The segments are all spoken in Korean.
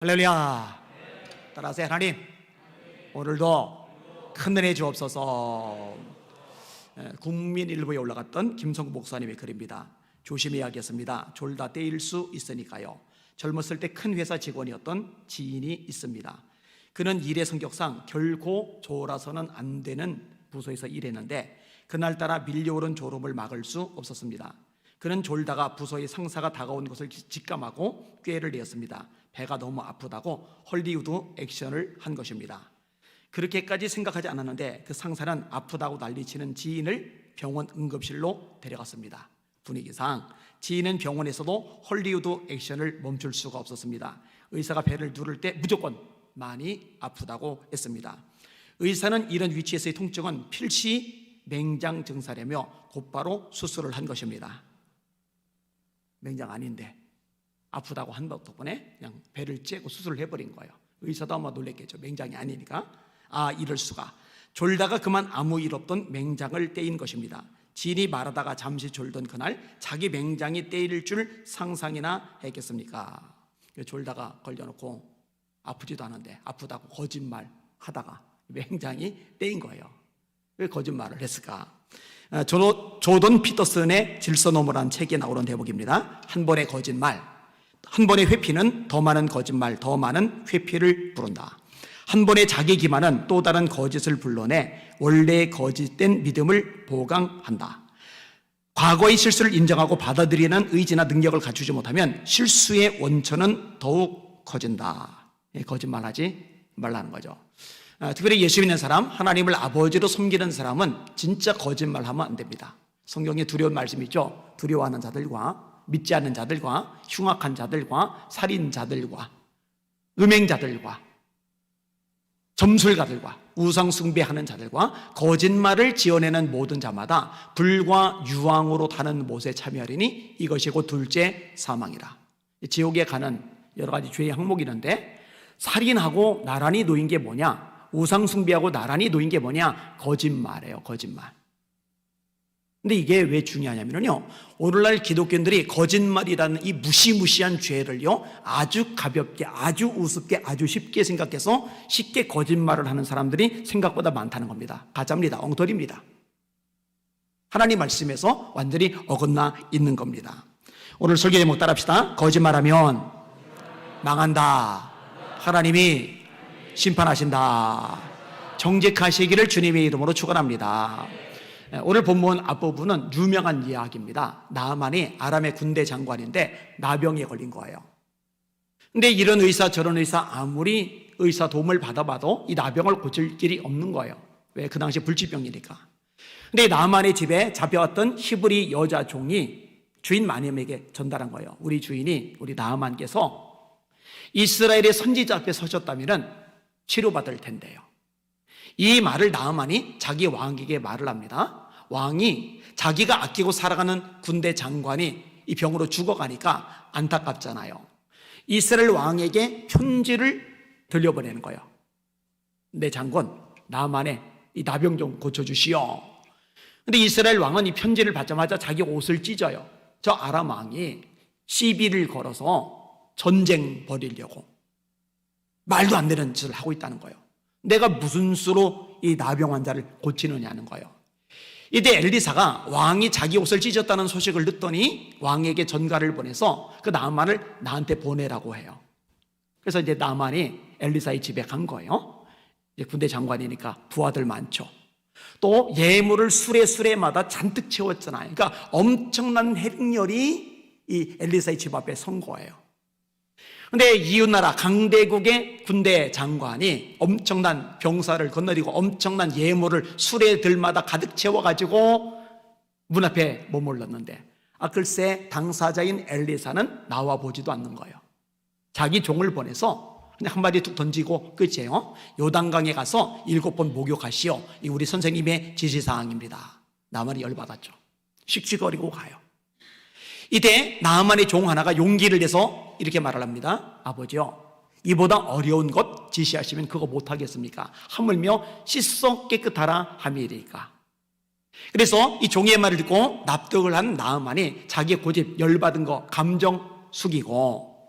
할렐루야. 따라하세요. 하나님, 오늘도 큰 은혜 주옵소서. 국민일보에 올라갔던 김성국 목사님의 글입니다. 조심해야 하겠습니다. 졸다 떼일 수 있으니까요. 젊었을 때 큰 회사 직원이었던 지인이 있습니다. 그는 일의 성격상 결코 졸아서는 안 되는 부서에서 일했는데 그날따라 밀려오른 졸음을 막을 수 없었습니다. 그는 졸다가 부서의 상사가 다가온 것을 직감하고 꾀를 내었습니다. 배가 너무 아프다고 헐리우드 액션을 한 것입니다. 그렇게까지 생각하지 않았는데 그 상사는 아프다고 난리치는 지인을 병원 응급실로 데려갔습니다. 분위기상 지인은 병원에서도 헐리우드 액션을 멈출 수가 없었습니다. 의사가 배를 누를 때 무조건 많이 아프다고 했습니다. 의사는 이런 위치에서의 통증은 필시 맹장 증사라며 곧바로 수술을 한 것입니다. 맹장 아닌데 아프다고 한 덕분에 그냥 배를 째고 수술을 해버린 거예요. 의사도 아마 놀랬겠죠. 맹장이 아니니까. 이럴 수가. 졸다가 그만 아무 일 없던 맹장을 떼인 것입니다. 지인이 말하다가 잠시 졸던 그날 자기 맹장이 떼일 줄 상상이나 했겠습니까? 졸다가 걸려놓고 아프지도 않은데 아프다고 거짓말 하다가 맹장이 떼인 거예요. 왜 거짓말을 했을까? 조던 피터슨의 질서노무라는 책에 나오는 대목입니다. 한 번의 거짓말, 한 번의 회피는 더 많은 거짓말, 더 많은 회피를 부른다. 한 번의 자기 기만은 또 다른 거짓을 불러내 원래의 거짓된 믿음을 보강한다. 과거의 실수를 인정하고 받아들이는 의지나 능력을 갖추지 못하면 실수의 원천은 더욱 커진다. 거짓말하지 말라는 거죠. 특별히 예수 믿는 사람, 하나님을 아버지로 섬기는 사람은 진짜 거짓말하면 안 됩니다. 성경에 두려운 말씀이 있죠. 두려워하는 자들과 믿지 않는 자들과 흉악한 자들과 살인자들과 음행자들과 점술가들과 우상 숭배하는 자들과 거짓말을 지어내는 모든 자마다 불과 유황으로 타는 못에 참여하리니 이것이 곧 둘째 사망이라. 지옥에 가는 여러 가지 죄의 항목이 있는데 살인하고 나란히 놓인 게 뭐냐? 우상 숭배하고 나란히 놓인 게 뭐냐? 거짓말이에요. 거짓말. 근데 이게 왜 중요하냐면요, 오늘날 기독교인들이 거짓말이라는 이 무시무시한 죄를요 아주 가볍게, 아주 우습게, 아주 쉽게 생각해서 쉽게 거짓말을 하는 사람들이 생각보다 많다는 겁니다. 가짜입니다. 엉터리입니다. 하나님 말씀에서 완전히 어긋나 있는 겁니다. 오늘 설교 제목 따라합시다. 거짓말하면 망한다. 하나님이 심판하신다. 정직하시기를 주님의 이름으로 축원합니다. 오늘 본문 앞부분은 유명한 이야기입니다. 나아만이 아람의 군대 장관인데 나병에 걸린 거예요. 근데 이런 의사 저런 의사 아무리 의사 도움을 받아봐도 이 나병을 고칠 길이 없는 거예요. 왜? 그 당시 불치병이니까. 근데 나아만의 집에 잡혀왔던 히브리 여자 종이 주인 마님에게 전달한 거예요. 우리 주인이, 우리 나아만께서 이스라엘의 선지자 앞에 서셨다면 치료받을 텐데요. 이 말을 나아만이 자기 왕에게 말을 합니다. 왕이 자기가 아끼고 살아가는 군대 장관이 이 병으로 죽어가니까 안타깝잖아요. 이스라엘 왕에게 편지를 들려보내는 거예요. 내 장군 나아만의 이 나병 좀 고쳐주시오. 근데 이스라엘 왕은 이 편지를 받자마자 자기 옷을 찢어요. 저 아람 왕이 시비를 걸어서 전쟁 벌이려고 말도 안 되는 짓을 하고 있다는 거예요. 내가 무슨 수로 이 나병 환자를 고치느냐는 거예요. 이때 엘리사가 왕이 자기 옷을 찢었다는 소식을 듣더니 왕에게 전가를 보내서 그 나아만을 나한테 보내라고 해요. 그래서 이제 나아만이 엘리사의 집에 간 거예요. 이제 군대 장관이니까 부하들 많죠. 또 예물을 수레마다 잔뜩 채웠잖아요. 그러니까 엄청난 행렬이 이 엘리사의 집 앞에 선 거예요. 근데 이웃나라 강대국의 군대 장관이 엄청난 병사를 건너리고 엄청난 예물을 수레들마다 가득 채워가지고 문 앞에 머물렀는데 글쎄 당사자인 엘리사는 나와 보지도 않는 거예요. 자기 종을 보내서 그냥 한마디 툭 던지고 끝이에요. 요단강에 가서 7번 목욕하시오. 이 우리 선생님의 지시사항입니다. 나만이 열받았죠. 씩씩거리고 가요. 이때 나아만의 종 하나가 용기를 내서 이렇게 말을 합니다. 아버지요, 이보다 어려운 것 지시하시면 그거 못하겠습니까? 하물며 씻어 깨끗하라 함이리까. 그래서 이 종의 말을 듣고 납득을 한 나아만이 자기의 고집, 열받은 거 감정 숙이고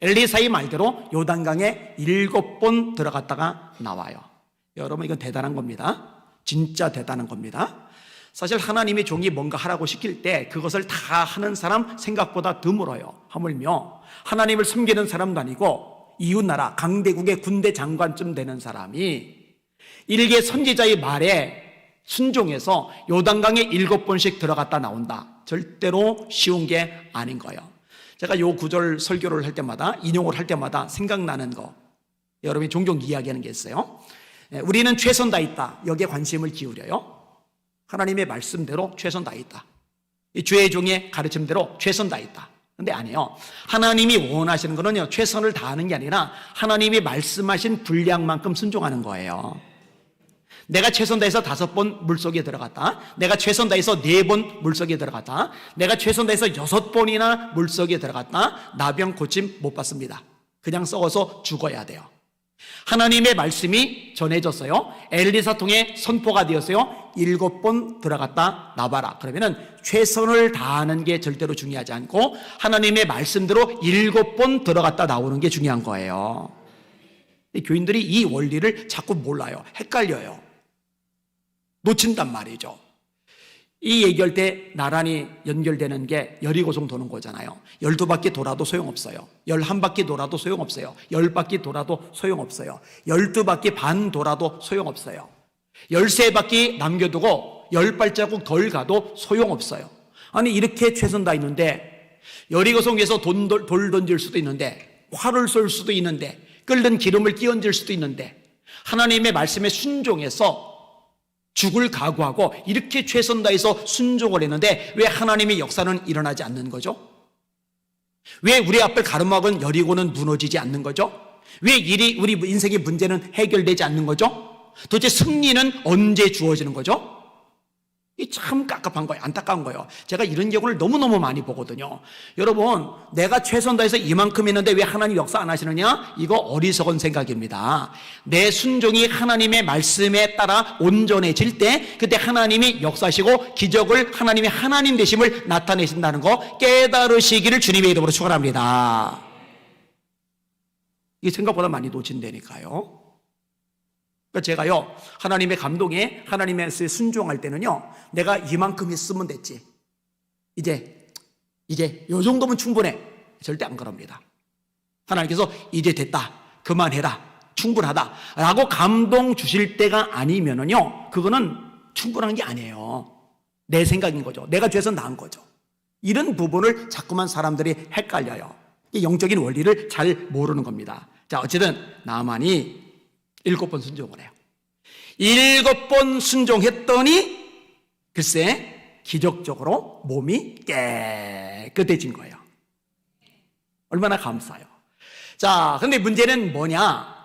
엘리사의 말대로 요단강에 7번 들어갔다가 나와요. 여러분, 이건 대단한 겁니다. 진짜 대단한 겁니다. 사실 하나님의 종이 뭔가 하라고 시킬 때 그것을 다 하는 사람 생각보다 드물어요. 하물며 하나님을 섬기는 사람도 아니고 이웃나라 강대국의 군대 장관쯤 되는 사람이 일개 선지자의 말에 순종해서 요단강에 7번씩 들어갔다 나온다. 절대로 쉬운 게 아닌 거예요. 제가 요 구절 설교를 할 때마다, 인용을 할 때마다 생각나는 거, 여러분이 종종 이야기하는 게 있어요. 우리는 최선 다했다. 여기에 관심을 기울여요. 하나님의 말씀대로 최선 다했다. 이 주의 종의 가르침대로 최선 다했다. 근데 아니에요. 하나님이 원하시는 거는요, 최선을 다하는 게 아니라 하나님이 말씀하신 분량만큼 순종하는 거예요. 내가 최선 다해서 5번 물속에 들어갔다. 내가 최선 다해서 4번 물속에 들어갔다. 내가 최선 다해서 6번이나 물속에 들어갔다. 나병 고침 못 받습니다. 그냥 썩어서 죽어야 돼요. 하나님의 말씀이 전해졌어요. 엘리사 통해 선포가 되었어요. 7번 들어갔다 나와라. 그러면은 최선을 다하는 게 절대로 중요하지 않고 하나님의 말씀대로 7번 들어갔다 나오는 게 중요한 거예요. 교인들이 이 원리를 자꾸 몰라요. 헷갈려요. 놓친단 말이죠. 이 얘기할 때 나란히 연결되는 게 여리고성 도는 거잖아요. 12바퀴 돌아도 소용없어요. 11바퀴 돌아도 소용없어요. 10바퀴 돌아도 소용없어요. 12바퀴 반 돌아도 소용없어요. 13바퀴 남겨두고 10발자국 덜 가도 소용없어요. 아니, 이렇게 최선 다했는데 여리고성에서 돌 던질 수도 있는데, 활을 쏠 수도 있는데, 끓는 기름을 끼얹을 수도 있는데, 하나님의 말씀에 순종해서 죽을 각오하고 이렇게 최선 다해서 순종을 했는데 왜 하나님의 역사는 일어나지 않는 거죠? 왜 우리 앞을 가로막은 여리고는 무너지지 않는 거죠? 왜 우리 인생의 문제는 해결되지 않는 거죠? 도대체 승리는 언제 주어지는 거죠? 이 참 깝깝한 거예요. 안타까운 거예요. 제가 이런 경우를 너무너무 많이 보거든요. 여러분, 내가 최선 다해서 이만큼 했는데 왜 하나님 역사 안 하시느냐? 이거 어리석은 생각입니다. 내 순종이 하나님의 말씀에 따라 온전해질 때 그때 하나님이 역사하시고 기적을 하나님의 하나님 되심을 나타내신다는 거 깨달으시기를 주님의 이름으로 축원합니다. 이게 생각보다 많이 놓친다니까요. 그러니까 제가요, 하나님의 감동에 하나님의 말씀에 순종할 때는요, 내가 이만큼 했으면 됐지, 이제 요 정도면 충분해, 절대 안 그럽니다. 하나님께서 이제 됐다, 그만해라, 충분하다 라고 감동 주실 때가 아니면은요, 그거는 충분한 게 아니에요. 내 생각인 거죠. 내가 죄선 나은 거죠. 이런 부분을 자꾸만 사람들이 헷갈려요. 이 영적인 원리를 잘 모르는 겁니다. 자, 어쨌든 나만이 7번 순종을 해요. 7번 순종했더니 글쎄 기적적으로 몸이 깨끗해진 거예요. 얼마나 감사해요. 자, 근데 문제는 뭐냐?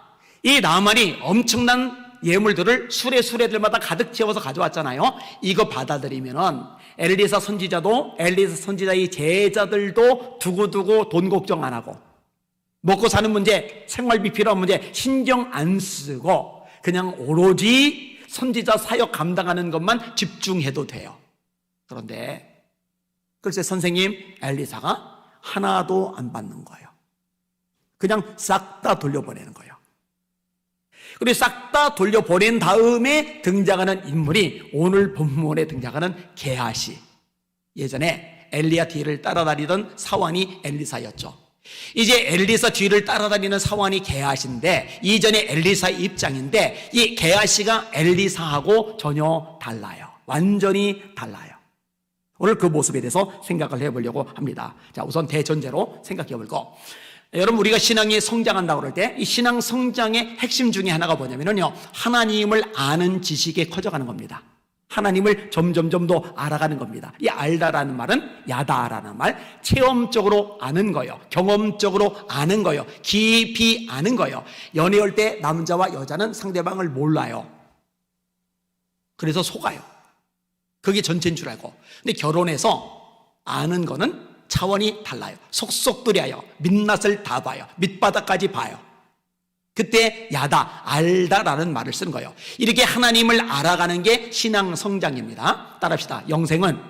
이 나만이 엄청난 예물들을 수레들마다 가득 채워서 가져왔잖아요. 이거 받아들이면은 엘리사 선지자도, 엘리사 선지자의 제자들도 두고두고 돈 걱정 안 하고, 먹고 사는 문제, 생활비 필요한 문제 신경 안 쓰고 그냥 오로지 선지자 사역 감당하는 것만 집중해도 돼요. 그런데 글쎄 선생님, 엘리사가 하나도 안 받는 거예요. 그냥 싹 다 돌려보내는 거예요. 그리고 싹 다 돌려보낸 다음에 등장하는 인물이 오늘 본문에 등장하는 게하시. 예전에 엘리야 뒤를 따라다니던 사환이 엘리사였죠. 이제 엘리사 뒤를 따라다니는 사환이 게하시인데, 이전에 엘리사의 입장인데 이 게하시가 엘리사하고 전혀 달라요. 완전히 달라요. 오늘 그 모습에 대해서 생각을 해보려고 합니다. 자, 우선 대전제로 생각해 볼 거. 여러분, 우리가 신앙이 성장한다고 그럴 때 이 신앙 성장의 핵심 중에 하나가 뭐냐면요, 하나님을 아는 지식에 커져가는 겁니다. 하나님을 점점 더 알아가는 겁니다. 이 알다라는 말은 야다라는 말, 체험적으로 아는 거예요. 경험적으로 아는 거예요. 깊이 아는 거예요. 연애할 때 남자와 여자는 상대방을 몰라요. 그래서 속아요. 그게 전체인 줄 알고. 근데 결혼해서 아는 거는 차원이 달라요. 속속 들여요. 민낯을 다 봐요. 밑바닥까지 봐요. 그때 야다, 알다라는 말을 쓰는 거예요. 이렇게 하나님을 알아가는 게 신앙 성장입니다. 따라합시다. 영생은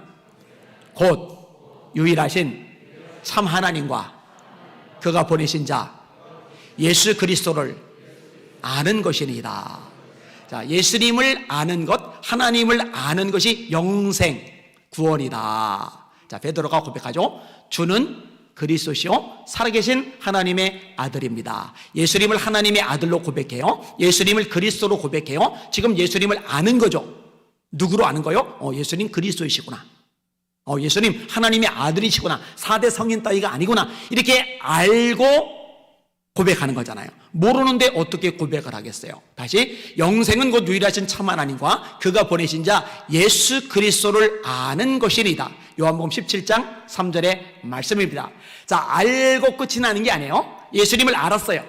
곧 유일하신 참 하나님과 그가 보내신 자 예수 그리스도를 아는 것이니이다. 자, 예수님을 아는 것, 하나님을 아는 것이 영생, 구원이다. 자, 베드로가 고백하죠. 주는 그리스도시요 살아계신 하나님의 아들입니다. 예수님을 하나님의 아들로 고백해요. 예수님을 그리스도로 고백해요. 지금 예수님을 아는 거죠. 누구로 아는 거요? 예수님 그리스도이시구나. 예수님 하나님의 아들이시구나. 4대 성인 따위가 아니구나. 이렇게 알고 고백하는 거잖아요. 모르는데 어떻게 고백을 하겠어요? 다시, 영생은 곧 유일하신 참 하나님과 그가 보내신 자 예수 그리스도를 아는 것이니이다. 요한복음 17장 3절의 말씀입니다. 자, 알고 끝이 나는 게 아니에요. 예수님을 알았어요.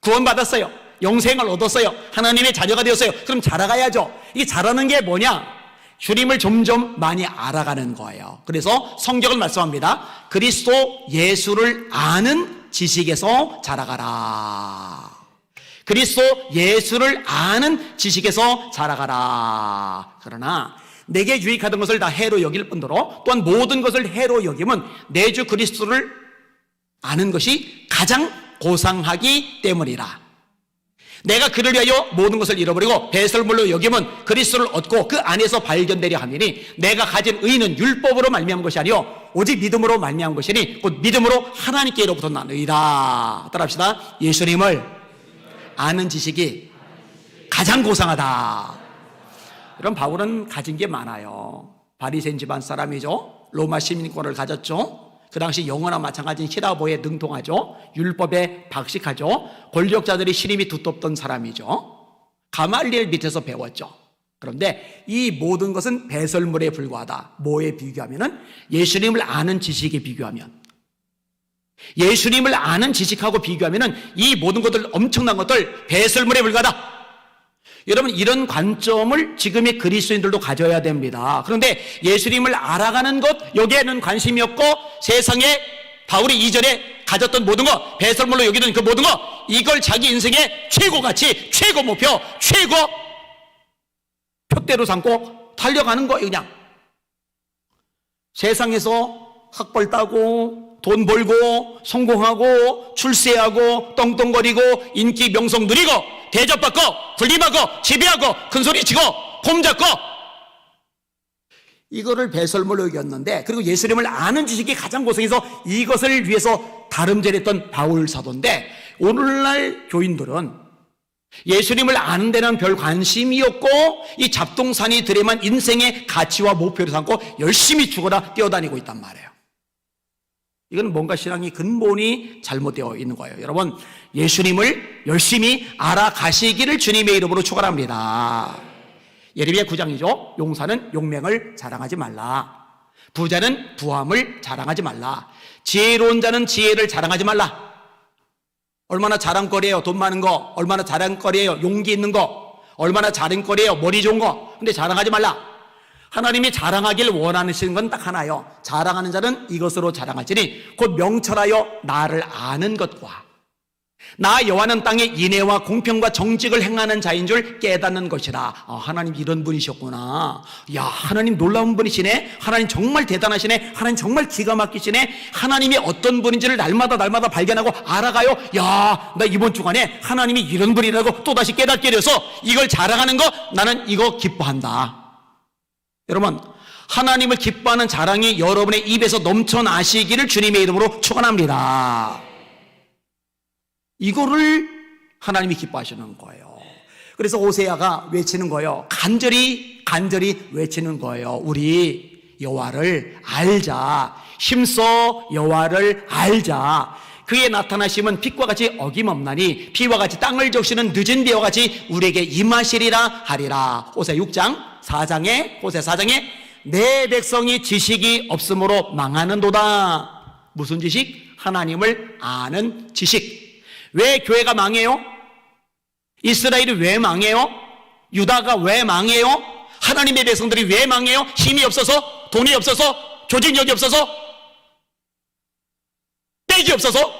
구원받았어요. 영생을 얻었어요. 하나님의 자녀가 되었어요. 그럼 자라가야죠. 이게 자라는 게 뭐냐? 주님을 점점 많이 알아가는 거예요. 그래서 성경은 말씀합니다. 그리스도 예수를 아는 지식에서 자라가라. 그리스도 예수를 아는 지식에서 자라가라. 그러나 내게 유익하던 것을 다 해로 여길 뿐더러 또한 모든 것을 해로 여김은 내 주 그리스도를 아는 것이 가장 고상하기 때문이라. 내가 그를 위하여 모든 것을 잃어버리고 배설물로 여김은 그리스도를 얻고 그 안에서 발견되려 함이니 내가 가진 의는 율법으로 말미암은 것이 아니요 오직 믿음으로 말미암은 것이니 곧 믿음으로 하나님께로부터 난 의라. 따라합시다. 예수님을 아는 지식이 가장 고상하다. 그럼 바울은 가진 게 많아요. 바리새인 집안 사람이죠. 로마 시민권을 가졌죠. 그 당시 영어나 마찬가지인 히라보에 능통하죠. 율법에 박식하죠. 권력자들이 시림이 두텁던 사람이죠. 가말리엘 밑에서 배웠죠. 그런데 이 모든 것은 배설물에 불과하다. 뭐에 비교하면은 예수님을 아는 지식에 비교하면, 예수님을 아는 지식하고 비교하면은 이 모든 것들, 엄청난 것들 배설물에 불과하다. 여러분, 이런 관점을 지금의 그리스도인들도 가져야 됩니다. 그런데 예수님을 알아가는 것, 여기에는 관심이 없고 세상에 바울이 이전에 가졌던 모든 것, 배설물로 여기는 그 모든 것, 이걸 자기 인생의 최고가치, 최고 목표, 최고 표대로 삼고 달려가는 거예요. 그냥 세상에서 학벌 따고 돈 벌고 성공하고 출세하고 떵떵거리고 인기 명성 누리고 대접받고 군림하고 지배하고 큰소리치고 폼잡고, 이거를 배설물로 여겼는데, 그리고 예수님을 아는 지식이 가장 고생해서 이것을 위해서 다름질했던 바울 사도인데, 오늘날 교인들은 예수님을 아는 데는 별 관심이 없고 이 잡동사니들에만 인생의 가치와 목표를 삼고 열심히 죽어라 뛰어다니고 있단 말이에요. 이건 뭔가 신앙이 근본이 잘못되어 있는 거예요. 여러분, 예수님을 열심히 알아가시기를 주님의 이름으로 축원합니다. 예레미야 9장이죠. 용사는 용맹을 자랑하지 말라. 부자는 부함을 자랑하지 말라. 지혜로운 자는 지혜를 자랑하지 말라. 얼마나 자랑거리예요. 돈 많은 거. 얼마나 자랑거리예요. 용기 있는 거. 얼마나 자랑거리예요. 머리 좋은 거. 근데 자랑하지 말라. 하나님이 자랑하길 원하시는 건 딱 하나요. 자랑하는 자는 이것으로 자랑하지니 곧 명철하여 나를 아는 것과 나 여호와는 땅에 인애와 공평과 정직을 행하는 자인 줄 깨닫는 것이라. 하나님 이런 분이셨구나. 야, 하나님 놀라운 분이시네. 하나님 정말 대단하시네. 하나님 정말 기가 막히시네. 하나님이 어떤 분인지를 날마다 발견하고 알아가요. 야, 나 이번 주간에 하나님이 이런 분이라고 또다시 깨닫게 돼서 이걸 자랑하는 거, 나는 이거 기뻐한다. 여러분, 하나님을 기뻐하는 자랑이 여러분의 입에서 넘쳐나시기를 주님의 이름으로 축원합니다. 이거를 하나님이 기뻐하시는 거예요. 그래서 호세아가 외치는 거예요. 간절히 외치는 거예요. 우리 여호와를 알자. 힘써 여호와를 알자. 그의 나타나심은 빛과 같이 어김없나니 피와 같이 땅을 적시는 늦은 비와 같이 우리에게 임하시리라 하리라. 호세 6장 4장에 호세 4장에 내 백성이 지식이 없으므로 망하는도다. 무슨 지식? 하나님을 아는 지식. 왜 교회가 망해요? 이스라엘이 왜 망해요? 유다가 왜 망해요? 하나님의 백성들이 왜 망해요? 힘이 없어서? 돈이 없어서? 조직력이 없어서? 떼기 없어서?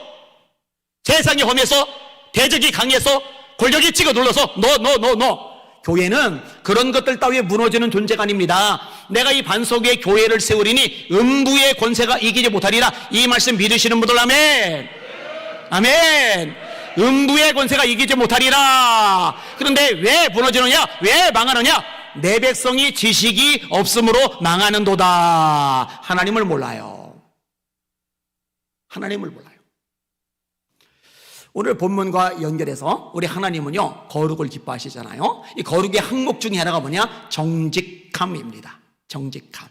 세상이 험해서? 대적이 강해서? 권력이 찍어 눌러서? No. 교회는 그런 것들 따위에 무너지는 존재가 아닙니다. 내가 이 반석 위에 교회를 세우리니 음부의 권세가 이기지 못하리라. 이 말씀 믿으시는 분들 아멘. 아멘. 음부의 권세가 이기지 못하리라. 그런데 왜 무너지느냐? 왜 망하느냐? 내 백성이 지식이 없으므로 망하는도다. 하나님을 몰라요. 하나님을 몰라요. 오늘 본문과 연결해서 우리 하나님은요, 거룩을 기뻐하시잖아요. 이 거룩의 항목 중에 하나가 뭐냐? 정직함입니다. 정직함.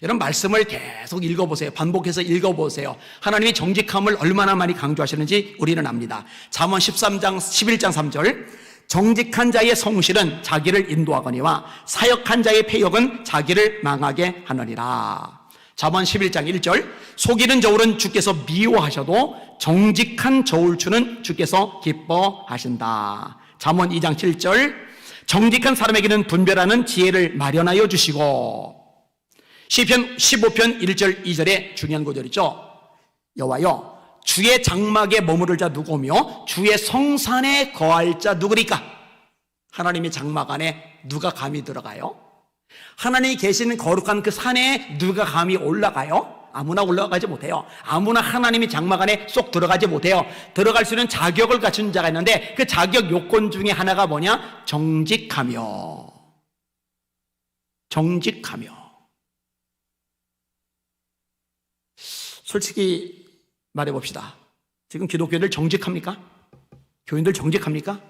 이런 말씀을 계속 읽어보세요. 반복해서 읽어보세요. 하나님이 정직함을 얼마나 많이 강조하시는지 우리는 압니다. 잠언 13장 11장 3절, 정직한 자의 성실은 자기를 인도하거니와 사역한 자의 패역은 자기를 망하게 하느니라. 잠언 11장 1절, 속이는 저울은 주께서 미워하셔도 정직한 저울추는 주께서 기뻐하신다. 잠언 2장 7절, 정직한 사람에게는 분별하는 지혜를 마련하여 주시고. 시편 15편 1절 2절에 중요한 구절이죠. 여호와여, 주의 장막에 머무를 자 누구며 주의 성산에 거할 자 누구리까? 하나님의 장막 안에 누가 감히 들어가요? 하나님이 계시는 거룩한 그 산에 누가 감히 올라가요? 아무나 올라가지 못해요. 아무나 하나님의 장막 안에 쏙 들어가지 못해요. 들어갈 수 있는 자격을 갖춘 자가 있는데 그 자격 요건 중에 하나가 뭐냐? 정직하며. 정직하며. 솔직히 말해봅시다. 지금 기독교인들 정직합니까? 교인들 정직합니까?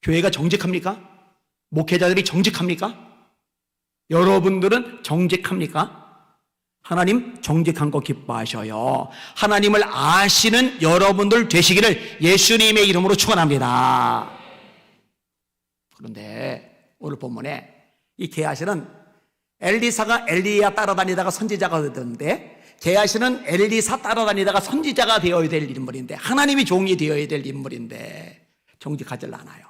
교회가 정직합니까? 목회자들이 정직합니까? 여러분들은 정직합니까? 하나님 정직한 거 기뻐하셔요. 하나님을 아시는 여러분들 되시기를 예수님의 이름으로 축원합니다. 그런데 오늘 본문에 이 게하시는 엘리사가 엘리야 따라다니다가 선지자가 되던데, 게하시는 엘리사 따라다니다가 선지자가 되어야 될 인물인데, 하나님이 종이 되어야 될 인물인데 정직하질 않아요.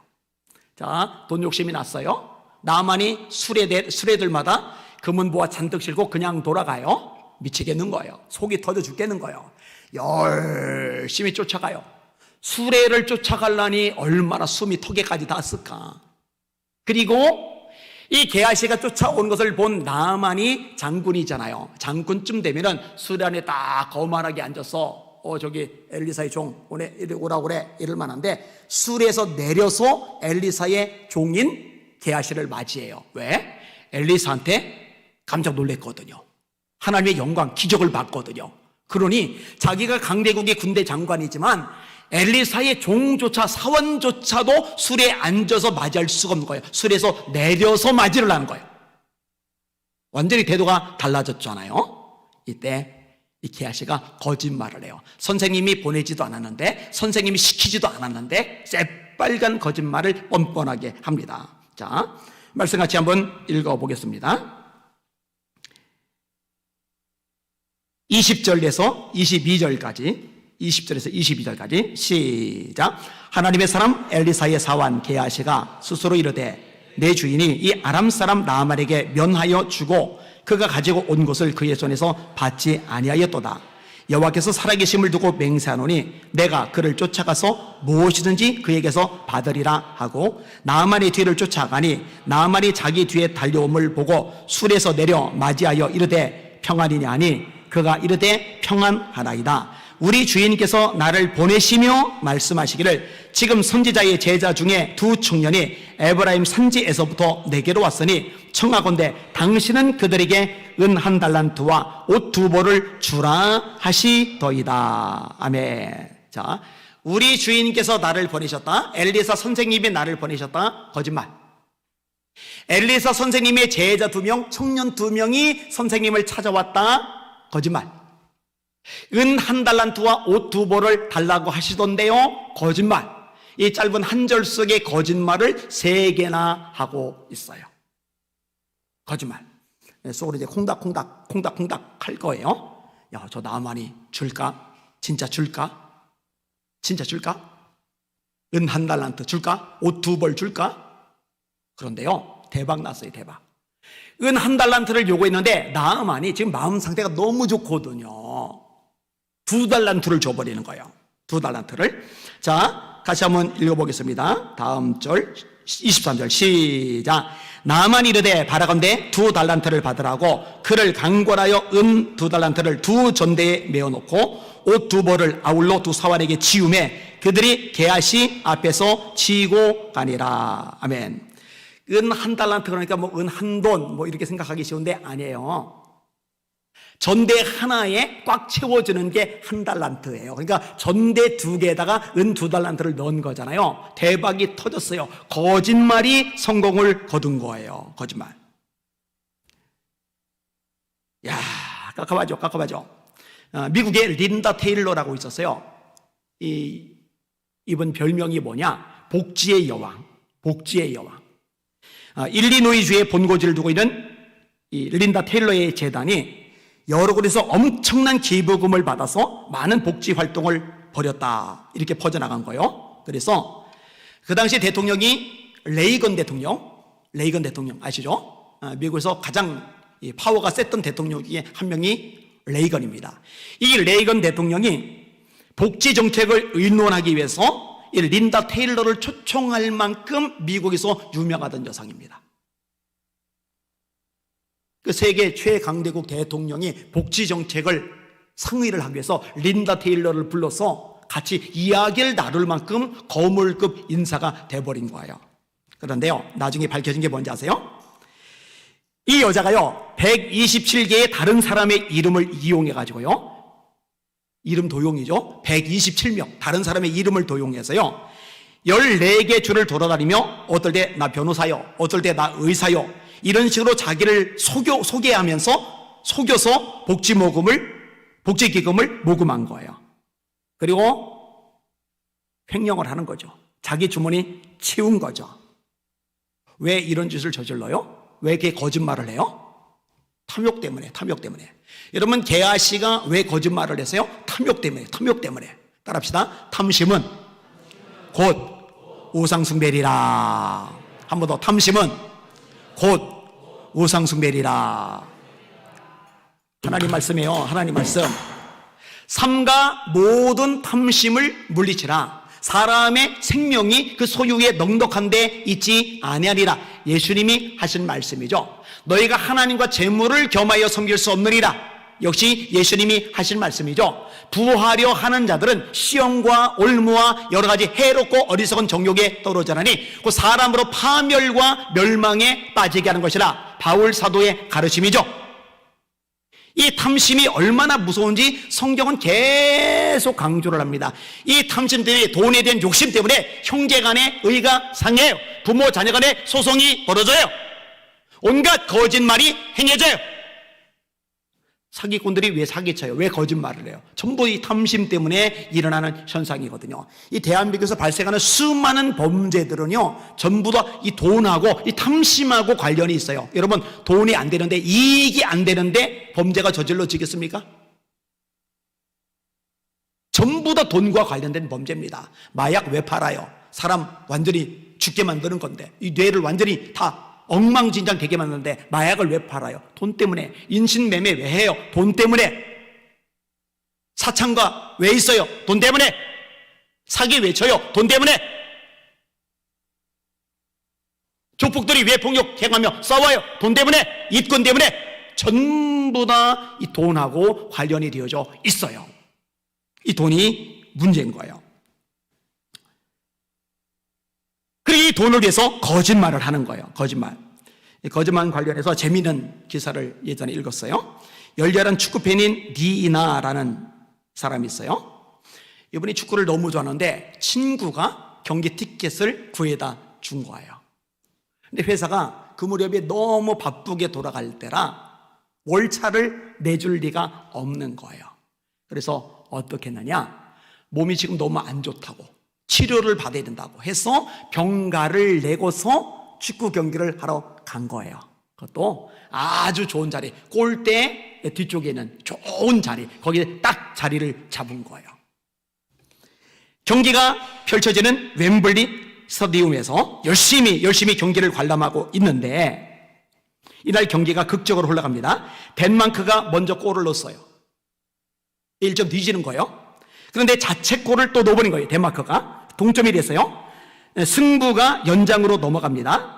자, 돈 욕심이 났어요. 나만이 수레들마다 금은보화 잔뜩 실고 그냥 돌아가요. 미치겠는 거예요. 속이 터져 죽겠는 거예요. 열심히 쫓아가요. 수레를 쫓아가려니 얼마나 숨이 턱에까지 닿았을까. 그리고 이 게하시가 쫓아온 것을 본 나만이 장군이잖아요. 장군쯤 되면은 수레 안에 딱 거만하게 앉아서 저기 엘리사의 종 오라고 그래 이럴 만한데, 수레에서 내려서 엘리사의 종인 게하시를 맞이해요. 왜? 엘리사한테 깜짝 놀랐거든요. 하나님의 영광, 기적을 봤거든요. 그러니 자기가 강대국의 군대 장관이지만 엘리사의 종조차 사원조차도 수레에 앉아서 맞이할 수가 없는 거예요. 수레에서 내려서 맞이를 하는 거예요. 완전히 태도가 달라졌잖아요. 이때 이 게하시가 거짓말을 해요. 선생님이 보내지도 않았는데, 선생님이 시키지도 않았는데 새빨간 거짓말을 뻔뻔하게 합니다. 자, 말씀 같이 한번 읽어보겠습니다. 20절에서 22절까지, 20절에서 22절까지 시작. 하나님의 사람 엘리사의 사환 게하시가 스스로 이르되, 내 주인이 이 아람 사람 나아만에게 면하여 주고 그가 가지고 온 것을 그의 손에서 받지 아니하였도다. 여호와께서 살아계심을 두고 맹세하노니 내가 그를 쫓아가서 무엇이든지 그에게서 받으리라 하고, 나아만의 뒤를 쫓아가니 나아만이 자기 뒤에 달려옴을 보고 술에서 내려 맞이하여 이르되 평안이냐 하니, 그가 이르되 평안하나이다. 우리 주인께서 나를 보내시며 말씀하시기를, 지금 선지자의 제자 중에 두 청년이 에브라임 산지에서부터 내게로 왔으니 청하건대 당신은 그들에게 은 1달란트와 옷 2벌을 주라 하시더이다. 아멘. 자, 우리 주인께서 나를 보내셨다. 엘리사 선생님이 나를 보내셨다. 거짓말. 엘리사 선생님의 제자 2명, 청년 2명이 선생님을 찾아왔다. 거짓말. 은 1달란트와 옷 2벌을 달라고 하시던데요. 거짓말. 이 짧은 한 절 속에 거짓말을 3개나 하고 있어요. 거짓말. 속으로 이제 콩닥콩닥 할 거예요. 야, 저 나만이 줄까? 진짜 줄까? 진짜 줄까? 은 1달란트 줄까? 옷 2벌 줄까? 그런데요, 대박 났어요. 대박. 은 1달란트를 요구했는데 나만이 지금 마음 상태가 너무 좋거든요. 2달란트를 줘버리는 거예요. 2달란트를. 자, 같이 한번 읽어보겠습니다. 다음 절 23절 시작. 나만 이르되 바라건대 2달란트를 받으라고 그를 강권하여 은 2달란트를 2전대에 메어놓고 옷 2벌을 아울러 2사환에게 지우매 그들이 게하시 앞에서 치고 가니라. 아멘. 은 1달란트 그러니까 뭐 은 1돈 뭐 이렇게 생각하기 쉬운데 아니에요. 전대 하나에 꽉 채워주는 게 1달란트예요. 그러니까 전대 2개에다가 은 2달란트를 넣은 거잖아요. 대박이 터졌어요. 거짓말이 성공을 거둔 거예요. 거짓말. 야, 깝깝하죠. 미국의 린다 테일러라고 있었어요. 이분 별명이 뭐냐? 복지의 여왕. 복지의 여왕. 일리노이주에 본고지를 두고 있는 이 린다 테일러의 재단이 여러 곳에서 엄청난 기부금을 받아서 많은 복지 활동을 벌였다. 이렇게 퍼져나간 거예요. 그래서 그 당시 대통령이 레이건 대통령 아시죠? 미국에서 가장 파워가 셌던 대통령 중에 한 명이 레이건입니다. 이 레이건 대통령이 복지 정책을 의논하기 위해서 이 린다 테일러를 초청할 만큼 미국에서 유명하던 여성입니다. 그 세계 최강대국 대통령이 복지 정책을 상의를 하기 위해서 린다 테일러를 불러서 같이 이야기를 나눌 만큼 거물급 인사가 돼버린 거예요. 그런데요, 나중에 밝혀진 게 뭔지 아세요? 이 여자가요 127개의 다른 사람의 이름을 이용해가지고요, 이름 도용이죠. 127명 다른 사람의 이름을 도용해서요 14개 주를 돌아다니며 어떨 때 나 변호사요, 어떨 때 나 의사요, 이런 식으로 자기를 소개하면서 속여서 복지기금을 모금한 거예요. 그리고 횡령을 하는 거죠. 자기 주머니 채운 거죠. 왜 이런 짓을 저질러요? 왜 이렇게 거짓말을 해요? 탐욕 때문에. 여러분, 게하시가 왜 거짓말을 했어요? 탐욕 때문에. 따라합시다. 탐심은 곧 우상숭배리라. 한 번 더. 탐심은 곧 우상숭배리라. 하나님 말씀이에요. 하나님 말씀. 삼가 모든 탐심을 물리치라. 사람의 생명이 그 소유에 넉넉한 데 있지 아니하리라. 예수님이 하신 말씀이죠. 너희가 하나님과 재물을 겸하여 섬길 수 없느니라. 역시 예수님이 하신 말씀이죠. 부하려 하는 자들은 시험과 올무와 여러 가지 해롭고 어리석은 정욕에 떨어져나니 그 사람으로 파멸과 멸망에 빠지게 하는 것이라. 바울 사도의 가르침이죠. 이 탐심이 얼마나 무서운지 성경은 계속 강조를 합니다. 이 탐심 때문에, 돈에 대한 욕심 때문에 형제 간의 의가 상해요. 부모 자녀 간의 소송이 벌어져요. 온갖 거짓말이 행해져요. 사기꾼들이 왜 사기쳐요? 왜 거짓말을 해요? 전부 이 탐심 때문에 일어나는 현상이거든요. 이 대한민국에서 발생하는 수많은 범죄들은요 전부 다 이 돈하고 이 탐심하고 관련이 있어요. 여러분, 돈이 안 되는데, 이익이 안 되는데 범죄가 저질러지겠습니까? 전부 다 돈과 관련된 범죄입니다. 마약 왜 팔아요? 사람 완전히 죽게 만드는 건데, 이 뇌를 완전히 다 엉망진창 되게 만드는데 마약을 왜 팔아요? 돈 때문에. 인신매매 왜 해요? 돈 때문에. 사창가 왜 있어요? 돈 때문에. 사기 왜 쳐요? 돈 때문에. 조폭들이 왜 폭력행하며 싸워요? 돈 때문에. 입건 때문에. 전부 다 이 돈하고 관련이 되어져 있어요. 이 돈이 문제인 거예요. 그리고 이 돈을 위해서 거짓말을 하는 거예요. 거짓말 관련해서 재미있는 기사를 예전에 읽었어요. 열렬한 축구팬인 니이나라는 사람이 있어요. 이분이 축구를 너무 좋아하는데 친구가 경기 티켓을 구해다 준 거예요. 근데 회사가 그 무렵에 너무 바쁘게 돌아갈 때라 월차를 내줄 리가 없는 거예요. 그래서 어떻게 했느냐, 몸이 지금 너무 안 좋다고, 치료를 받아야 된다고 해서 병가를 내고서 축구 경기를 하러 간 거예요. 그것도 아주 좋은 자리, 골대 뒤쪽에 있는 좋은 자리, 거기에 딱 자리를 잡은 거예요. 경기가 펼쳐지는 웸블리 스타디움에서 열심히 경기를 관람하고 있는데 이날 경기가 극적으로 흘러갑니다. 덴마크가 먼저 골을 넣었어요. 1점 뒤지는 거예요. 그런데 자책골을 또 넣어버린 거예요. 덴마크가 동점이 됐어요. 승부가 연장으로 넘어갑니다.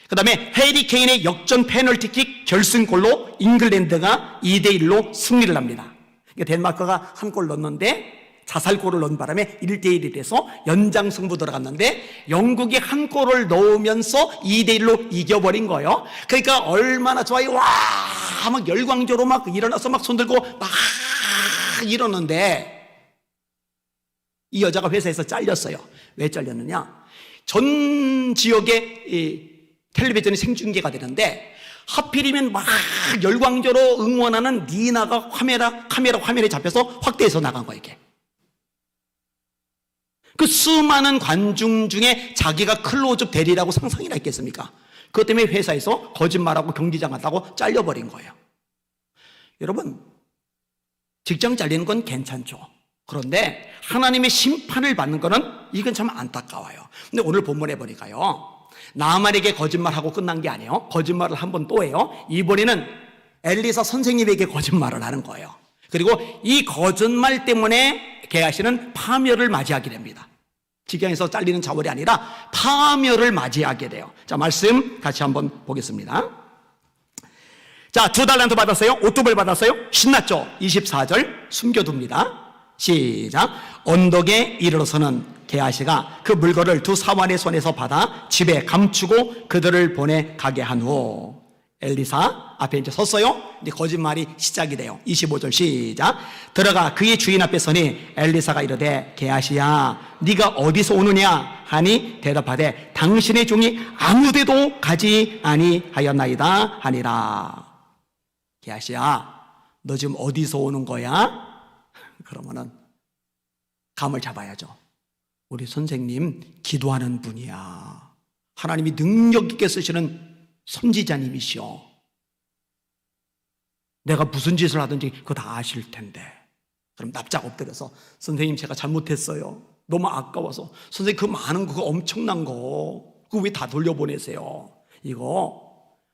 그 다음에 해리 케인의 역전 페널티킥 결승골로 잉글랜드가 2대1로 승리를 합니다. 그러니까 덴마크가 한 골 넣었는데 자살골을 넣은 바람에 1대1이 돼서 연장 승부 들어갔는데 영국이 한 골을 넣으면서 2대1로 이겨버린 거예요. 그러니까 얼마나 좋아요. 와! 막 열광적으로 막 일어나서 막 손들고 막 이러는데 이 여자가 회사에서 잘렸어요. 왜 잘렸느냐? 전 지역에 텔레비전이 생중계가 되는데 하필이면 막 열광적으로 응원하는 니나가 카메라에 잡혀서 확대해서 나간 거예요. 이게. 그 수많은 관중 중에 자기가 클로즈업 대리라고 상상이나 있겠습니까? 그것 때문에 회사에서 거짓말하고 경기장 갔다고 잘려버린 거예요. 여러분, 직장 잘리는 건 괜찮죠. 그런데 하나님의 심판을 받는 거는 이건 참 안타까워요. 근데 오늘 본문에 보니까요, 나만에게 거짓말하고 끝난 게 아니에요. 거짓말을 한 번 또 해요. 이번에는 엘리사 선생님에게 거짓말을 하는 거예요. 그리고 이 거짓말 때문에 게하시는 파멸을 맞이하게 됩니다. 직장에서 잘리는 자월이 아니라 파멸을 맞이하게 돼요. 자, 말씀 같이 한번 보겠습니다. 자, 2달란트 받았어요. 옷 2벌 받았어요. 신났죠. 24절 숨겨둡니다. 시작. 언덕에 이르러서는 게하시가 그 물건을 2 사환의 손에서 받아 집에 감추고 그들을 보내 가게 한 후 엘리사 앞에 이제 섰어요. 이제 거짓말이 시작이 돼요. 25절 시작. 들어가 그의 주인 앞에 서니 엘리사가 이르되 게하시야 네가 어디서 오느냐 하니 대답하되 당신의 종이 아무데도 가지 아니하였나이다 하니라. 게하시야 너 지금 어디서 오는 거야? 그러면은 감을 잡아야죠. 우리 선생님 기도하는 분이야. 하나님이 능력 있게 쓰시는 선지자님이시오. 내가 무슨 짓을 하든지 그거 다 아실 텐데. 그럼 납작 엎드려서 선생님 제가 잘못했어요. 너무 아까워서 선생님 그 많은 거, 그 엄청난 거 그거 왜 다 돌려보내세요? 이거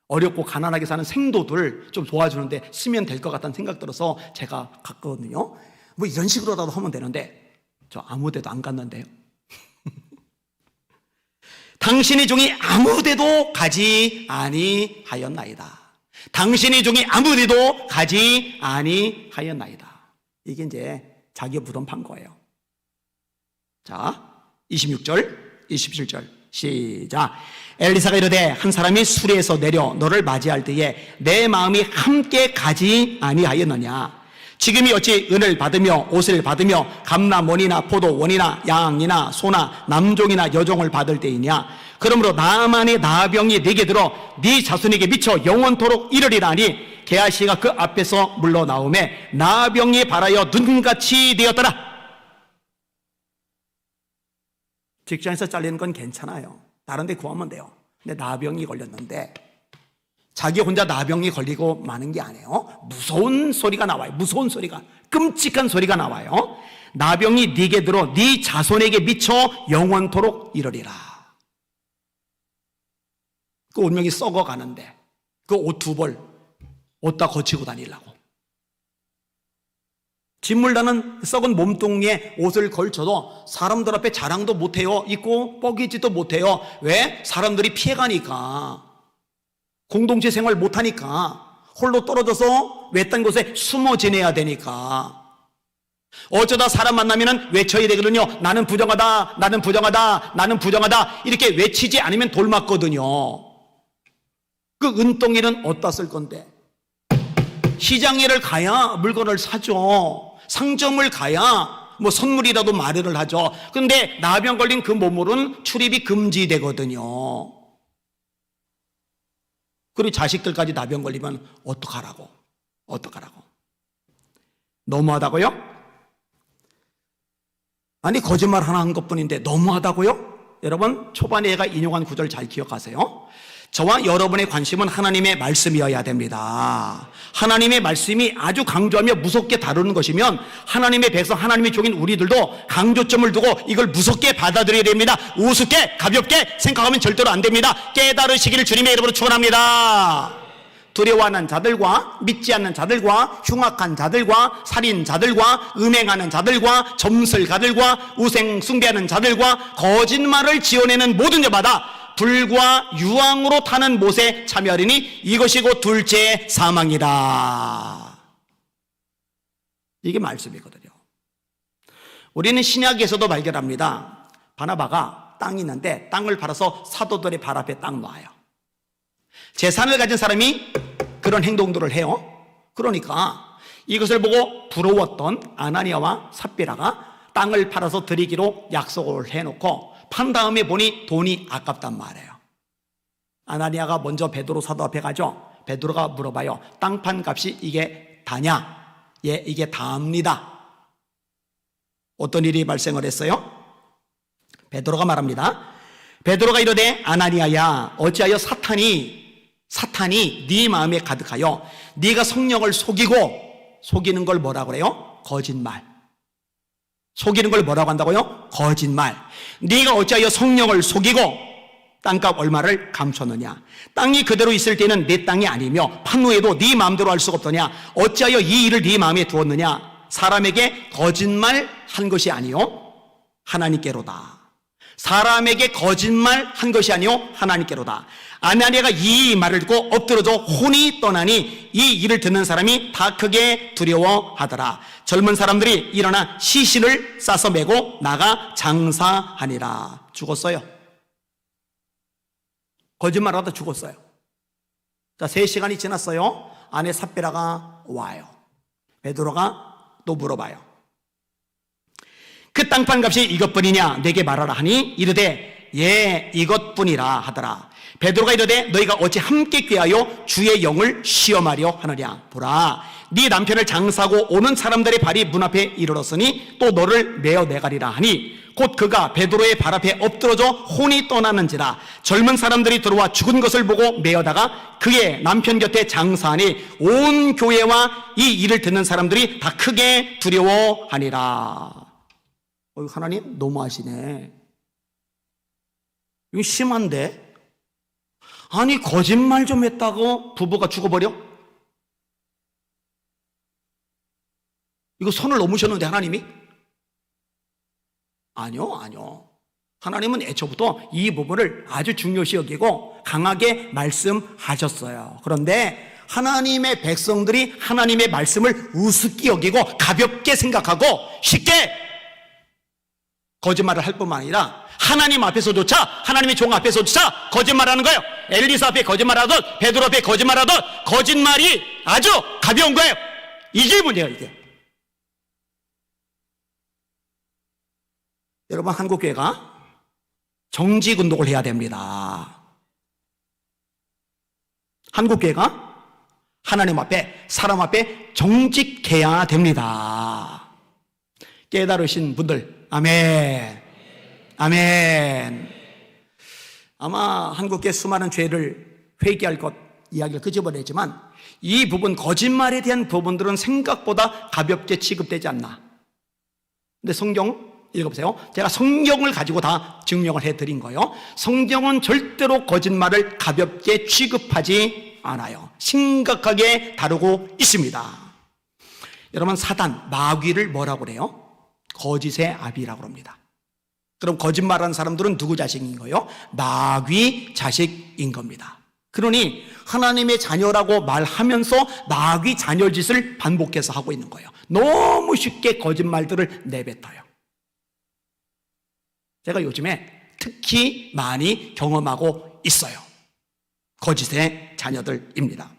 어렵고 가난하게 사는 생도들 좀 도와주는데 쓰면 될 것 같다는 생각 들어서 제가 갔거든요. 뭐 이런 식으로라도 하면 되는데 저 아무 데도 안 갔는데요. 당신의 종이 아무 데도 가지 아니하였나이다. 당신의 종이 아무 데도 가지 아니하였나이다. 이게 이제 자기가 부덤판 거예요. 자, 26절, 27절 시작. 엘리사가 이르되 한 사람이 수레에서 내려 너를 맞이할 때에 내 마음이 함께 가지 아니하였느냐. 지금이 어찌 은을 받으며 옷을 받으며 감람원이나 포도원이나 양이나 소나 남종이나 여종을 받을 때이냐. 그러므로 나만의 나병이 네게 들어 네 자손에게 미쳐 영원토록 이르리라 하니 게하시가 그 앞에서 물러나오매 나병이 발하여 눈같이 되었더라. 직장에서 잘리는 건 괜찮아요. 다른 데 구하면 돼요. 근데 나병이 걸렸는데 자기 혼자 나병이 걸리고 마는 게 아니에요. 무서운 소리가 나와요. 무서운 소리가, 끔찍한 소리가 나와요. 나병이 네게 들어 네 자손에게 미쳐 영원토록 이르리라. 그 운명이 썩어가는데 그 옷 2벌 옷다 거치고 다니려고. 진물나는 썩은 몸뚱이에 옷을 걸쳐도 사람들 앞에 자랑도 못해요. 입고 뻐기지도 못해요. 왜? 사람들이 피해가니까. 공동체 생활 못하니까. 홀로 떨어져서 외딴 곳에 숨어 지내야 되니까. 어쩌다 사람 만나면 외쳐야 되거든요. 나는 부정하다, 나는 부정하다, 나는 부정하다. 이렇게 외치지 않으면 돌맞거든요. 그 은덩이는 어디다 쓸 건데? 시장에를 가야 물건을 사죠. 상점을 가야 뭐 선물이라도 마련을 하죠. 그런데 나병 걸린 그 몸으로는 출입이 금지되거든요. 그리고 자식들까지 나병 걸리면 어떡하라고? 어떡하라고? 너무하다고요? 아니 거짓말 하나 한 것뿐인데 너무하다고요? 여러분 초반에 얘가 인용한 구절 잘 기억하세요. 저와 여러분의 관심은 하나님의 말씀이어야 됩니다. 하나님의 말씀이 아주 강조하며 무섭게 다루는 것이면 하나님의 백성, 하나님의 종인 우리들도 강조점을 두고 이걸 무섭게 받아들여야 됩니다. 우습게 가볍게 생각하면 절대로 안 됩니다. 깨달으시기를 주님의 이름으로 축원합니다. 두려워하는 자들과 믿지 않는 자들과 흉악한 자들과 살인자들과 음행하는 자들과 점술가들과 우상 숭배하는 자들과 거짓말을 지어내는 모든 자마다 불과 유황으로 타는 못에 참여하리니 이것이 곧 둘째 사망이라. 이게 말씀이거든요. 우리는 신약에서도 발견합니다. 바나바가 땅이 있는데 땅을 팔아서 사도들의 발 앞에 딱 놔요. 재산을 가진 사람이 그런 행동들을 해요. 그러니까 이것을 보고 부러웠던 아나니아와 삽비라가 땅을 팔아서 드리기로 약속을 해놓고 판 다음에 보니 돈이 아깝단 말이에요. 아나니아가 먼저 베드로 사도 앞에 가죠. 베드로가 물어봐요. 땅 판 값이 이게 다냐? 예, 이게 다입니다. 어떤 일이 발생을 했어요? 베드로가 말합니다. 베드로가 이르되 아나니아야 어찌하여 사탄이 네 마음에 가득하여 네가 성령을 속이는 걸 뭐라고 그래요? 거짓말. 속이는 걸 뭐라고 한다고요? 거짓말. 네가 어찌하여 성령을 속이고 땅값 얼마를 감췄느냐? 땅이 그대로 있을 때는 내 땅이 아니며 판 후에도 네 마음대로 할 수가 없더냐? 어찌하여 이 일을 네 마음에 두었느냐? 사람에게 거짓말 한 것이 아니요 하나님께로다. 사람에게 거짓말 한 것이 아니요 하나님께로다. 아나니아가 이 말을 듣고 엎드러져 혼이 떠나니 이 일을 듣는 사람이 다 크게 두려워하더라. 젊은 사람들이 일어나 시신을 싸서 메고 나가 장사하니라. 죽었어요. 거짓말하다 죽었어요. 자, 3시간이 지났어요. 아내 삽비라가 와요. 베드로가 또 물어봐요. 그 땅판 값이 이것뿐이냐? 내게 말하라 하니 이르되 예 이것뿐이라 하더라. 베드로가 이르되 너희가 어찌 함께 꾀하여 주의 영을 시험하려 하느냐? 보라 네 남편을 장사하고 오는 사람들의 발이 문 앞에 이르렀으니 또 너를 내어 내가리라 하니 곧 그가 베드로의 발 앞에 엎드러져 혼이 떠나는지라. 젊은 사람들이 들어와 죽은 것을 보고 메어다가 그의 남편 곁에 장사하니 온 교회와 이 일을 듣는 사람들이 다 크게 두려워하니라. 하나님 너무하시네. 이거 심한데? 아니 거짓말 좀 했다고 부부가 죽어버려? 이거 선을 넘으셨는데 하나님이? 아니요. 하나님은 애초부터 이 부분을 아주 중요시 여기고 강하게 말씀하셨어요. 그런데 하나님의 백성들이 하나님의 말씀을 우습게 여기고 가볍게 생각하고 쉽게 거짓말을 할 뿐만 아니라 하나님 앞에서조차 하나님의 종 앞에서조차 거짓말하는 거예요. 엘리사 앞에 거짓말하듯 베드로 앞에 거짓말하듯 거짓말이 아주 가벼운 거예요. 이게 문제예요. 이게. 여러분 한국교회가 정직운동을 해야 됩니다. 한국교회가 하나님 앞에 사람 앞에 정직해야 됩니다. 깨달으신 분들 아멘. 아멘. 아마 한국의 수많은 죄를 회개할 것 이야기를 끄집어내지만 이 부분 거짓말에 대한 부분들은 생각보다 가볍게 취급되지 않나. 근데 성경 읽어보세요. 제가 성경을 가지고 다 증명을 해드린 거예요. 성경은 절대로 거짓말을 가볍게 취급하지 않아요. 심각하게 다루고 있습니다. 여러분 사단 마귀를 뭐라고 그래요? 거짓의 아비라고 합니다. 그럼 거짓말하는 사람들은 누구 자식인 거예요? 마귀 자식인 겁니다. 그러니 하나님의 자녀라고 말하면서 마귀 자녀 짓을 반복해서 하고 있는 거예요. 너무 쉽게 거짓말들을 내뱉어요. 제가 요즘에 특히 많이 경험하고 있어요. 거짓의 자녀들입니다.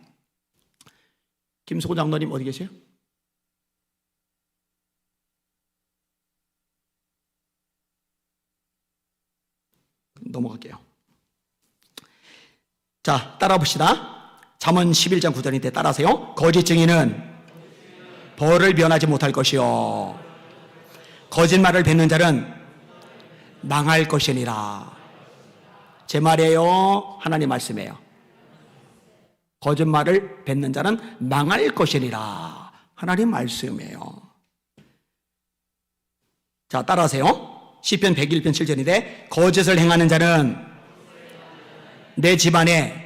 김수고 장로님 어디 계세요? 넘어갈게요. 자, 따라 봅시다. 잠언 11장 9절인데 따라하세요. 거짓 증인은 벌을 면하지 못할 것이요 거짓말을 뱉는 자는 망할 것이니라. 제 말이에요? 하나님 말씀이에요? 거짓말을 뱉는 자는 망할 것이니라. 하나님 말씀이에요. 자, 따라하세요. 시편 101편 7절인데 거짓을 행하는 자는 내 집안에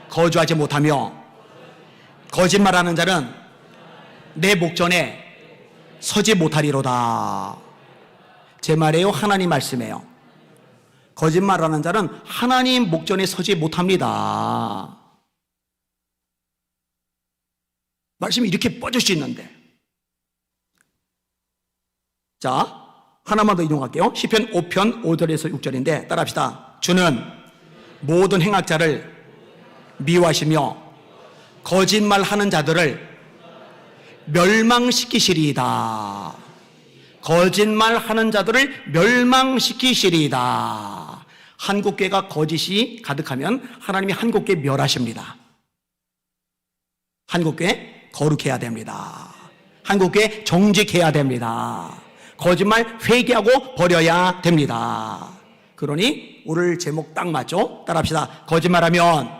거주하지 못하며 거짓말하는 자는 내 목전에 서지 못하리로다. 제 말이에요? 하나님 말씀이에요? 거짓말하는 자는 하나님 목전에 서지 못합니다. 말씀이 이렇게 뻗을 수 있는데. 자, 하나만 더 인용할게요. 시편 5편 5절에서 6절인데 따라합시다. 주는 모든 행악자를 미워하시며 거짓말하는 자들을 멸망시키시리이다. 거짓말하는 자들을 멸망시키시리이다. 한국교회가 거짓이 가득하면 하나님이 한국교회 멸하십니다. 한국교회 거룩해야 됩니다. 한국교회 정직해야 됩니다. 거짓말 회개하고 버려야 됩니다. 그러니 오늘 제목 딱 맞죠? 따라합시다. 거짓말하면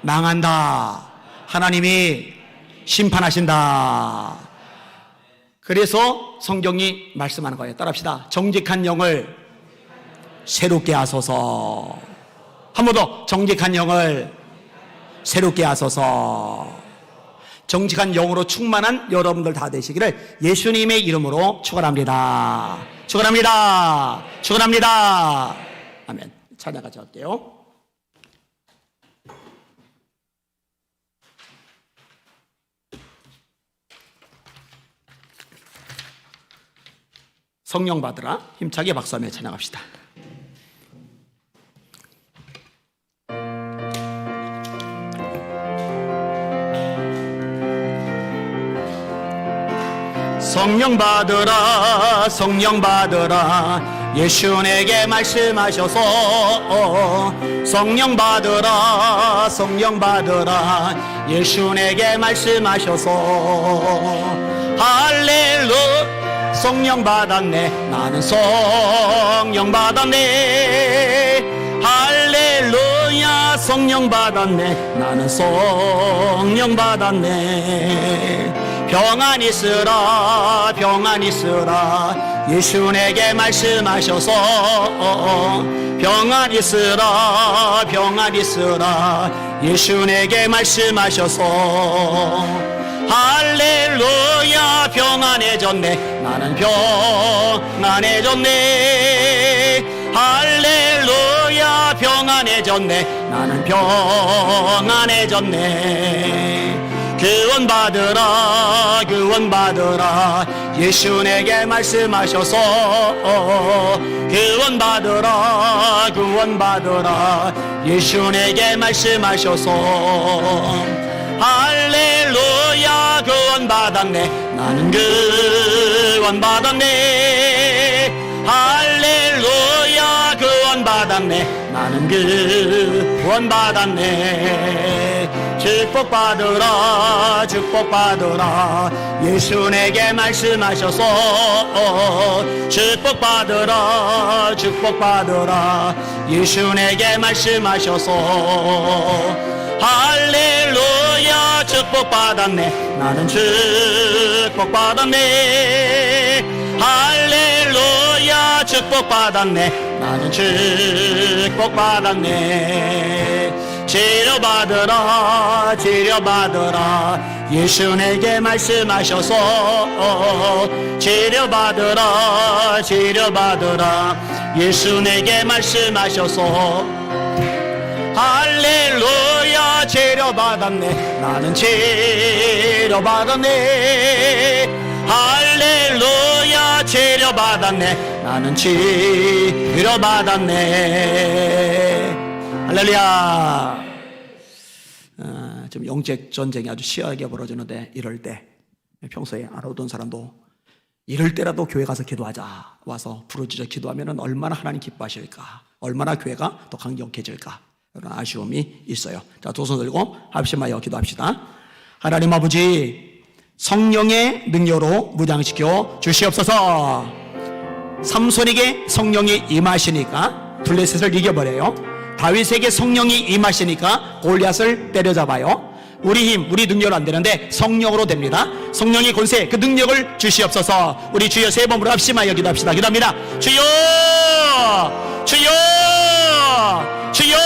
망한다. 하나님이 심판하신다. 그래서 성경이 말씀하는 거예요. 따라합시다. 정직한 영을 새롭게 하소서. 한 번 더. 정직한 영을 새롭게 하소서. 정직한 영으로 충만한 여러분들 다 되시기를 예수님의 이름으로 축원합니다. 축원합니다. 축원합니다. 아멘. 찬양 같이 할게요. 성령 받으라. 힘차게 박수하며 찬양합시다. 성령 받으라. 성령 받으라. 예수 내게 말씀하셔서 성령 받으라. 성령 받으라. 예수 내게 말씀하셔서 할렐루야. 성령 받았네. 나는 성령 받았네. 할렐루야. 성령 받았네. 나는 성령 받았네. 평안 있으라. 평안 있으라. 예수 내게 말씀하셔서 평안 있으라. 평안 있으라. 예수 내게 말씀하셔서 할렐루야. 평안해졌네. 나는 평안해졌네. 할렐루야. 평안해졌네. 나는 평안해졌네. 구원받으라. 구원받으라. 예수 내게 말씀하셔서 구원받으라. 구원받으라. 예수 내게 말씀하셔서 할렐루야. 구원받았네. 나는 구원받았네. 할렐루야. 구원받았네. 나는 구원받았네. 축복받으라. 축복받으라. 예수 내게 말씀하셔서 축복받으라. 축복받으라. 예수 내게 말씀하셔서 할렐루야. 축복받았네. 나는 축복받았네. 할렐루야. 축복받았네. 나는 축복받았네. 치료받으라. 치료받으라. 예수 내게 말씀하셔서 치료받으라. 치료받으라. 예수 내게 말씀하셔서 할렐루야. 치료받았네. 나는 치료받았네. 할렐루야. 치료받았네. 나는 치료받았네. 할렐루야. 좀 영적 전쟁이 아주 시하게 벌어지는데 이럴 때 평소에 알아오던 사람도 이럴 때라도 교회 가서 기도하자. 와서 부르짖어 기도하면 얼마나 하나님 기뻐하실까. 얼마나 교회가 더 강력해질까. 이런 아쉬움이 있어요. 자, 두 손 들고 합심하여 기도합시다. 하나님 아버지, 성령의 능력으로 무장시켜 주시옵소서. 삼손에게 성령이 임하시니까 블레셋을 이겨버려요. 다윗에게 성령이 임하시니까 골리앗을 때려잡아요. 우리 힘, 우리 능력으로 안 되는데 성령으로 됩니다. 성령의 권세, 그 능력을 주시옵소서. 우리 주여 세 번으로 합심하여 기도합시다. 기도합니다. 주여, 주여, 주여.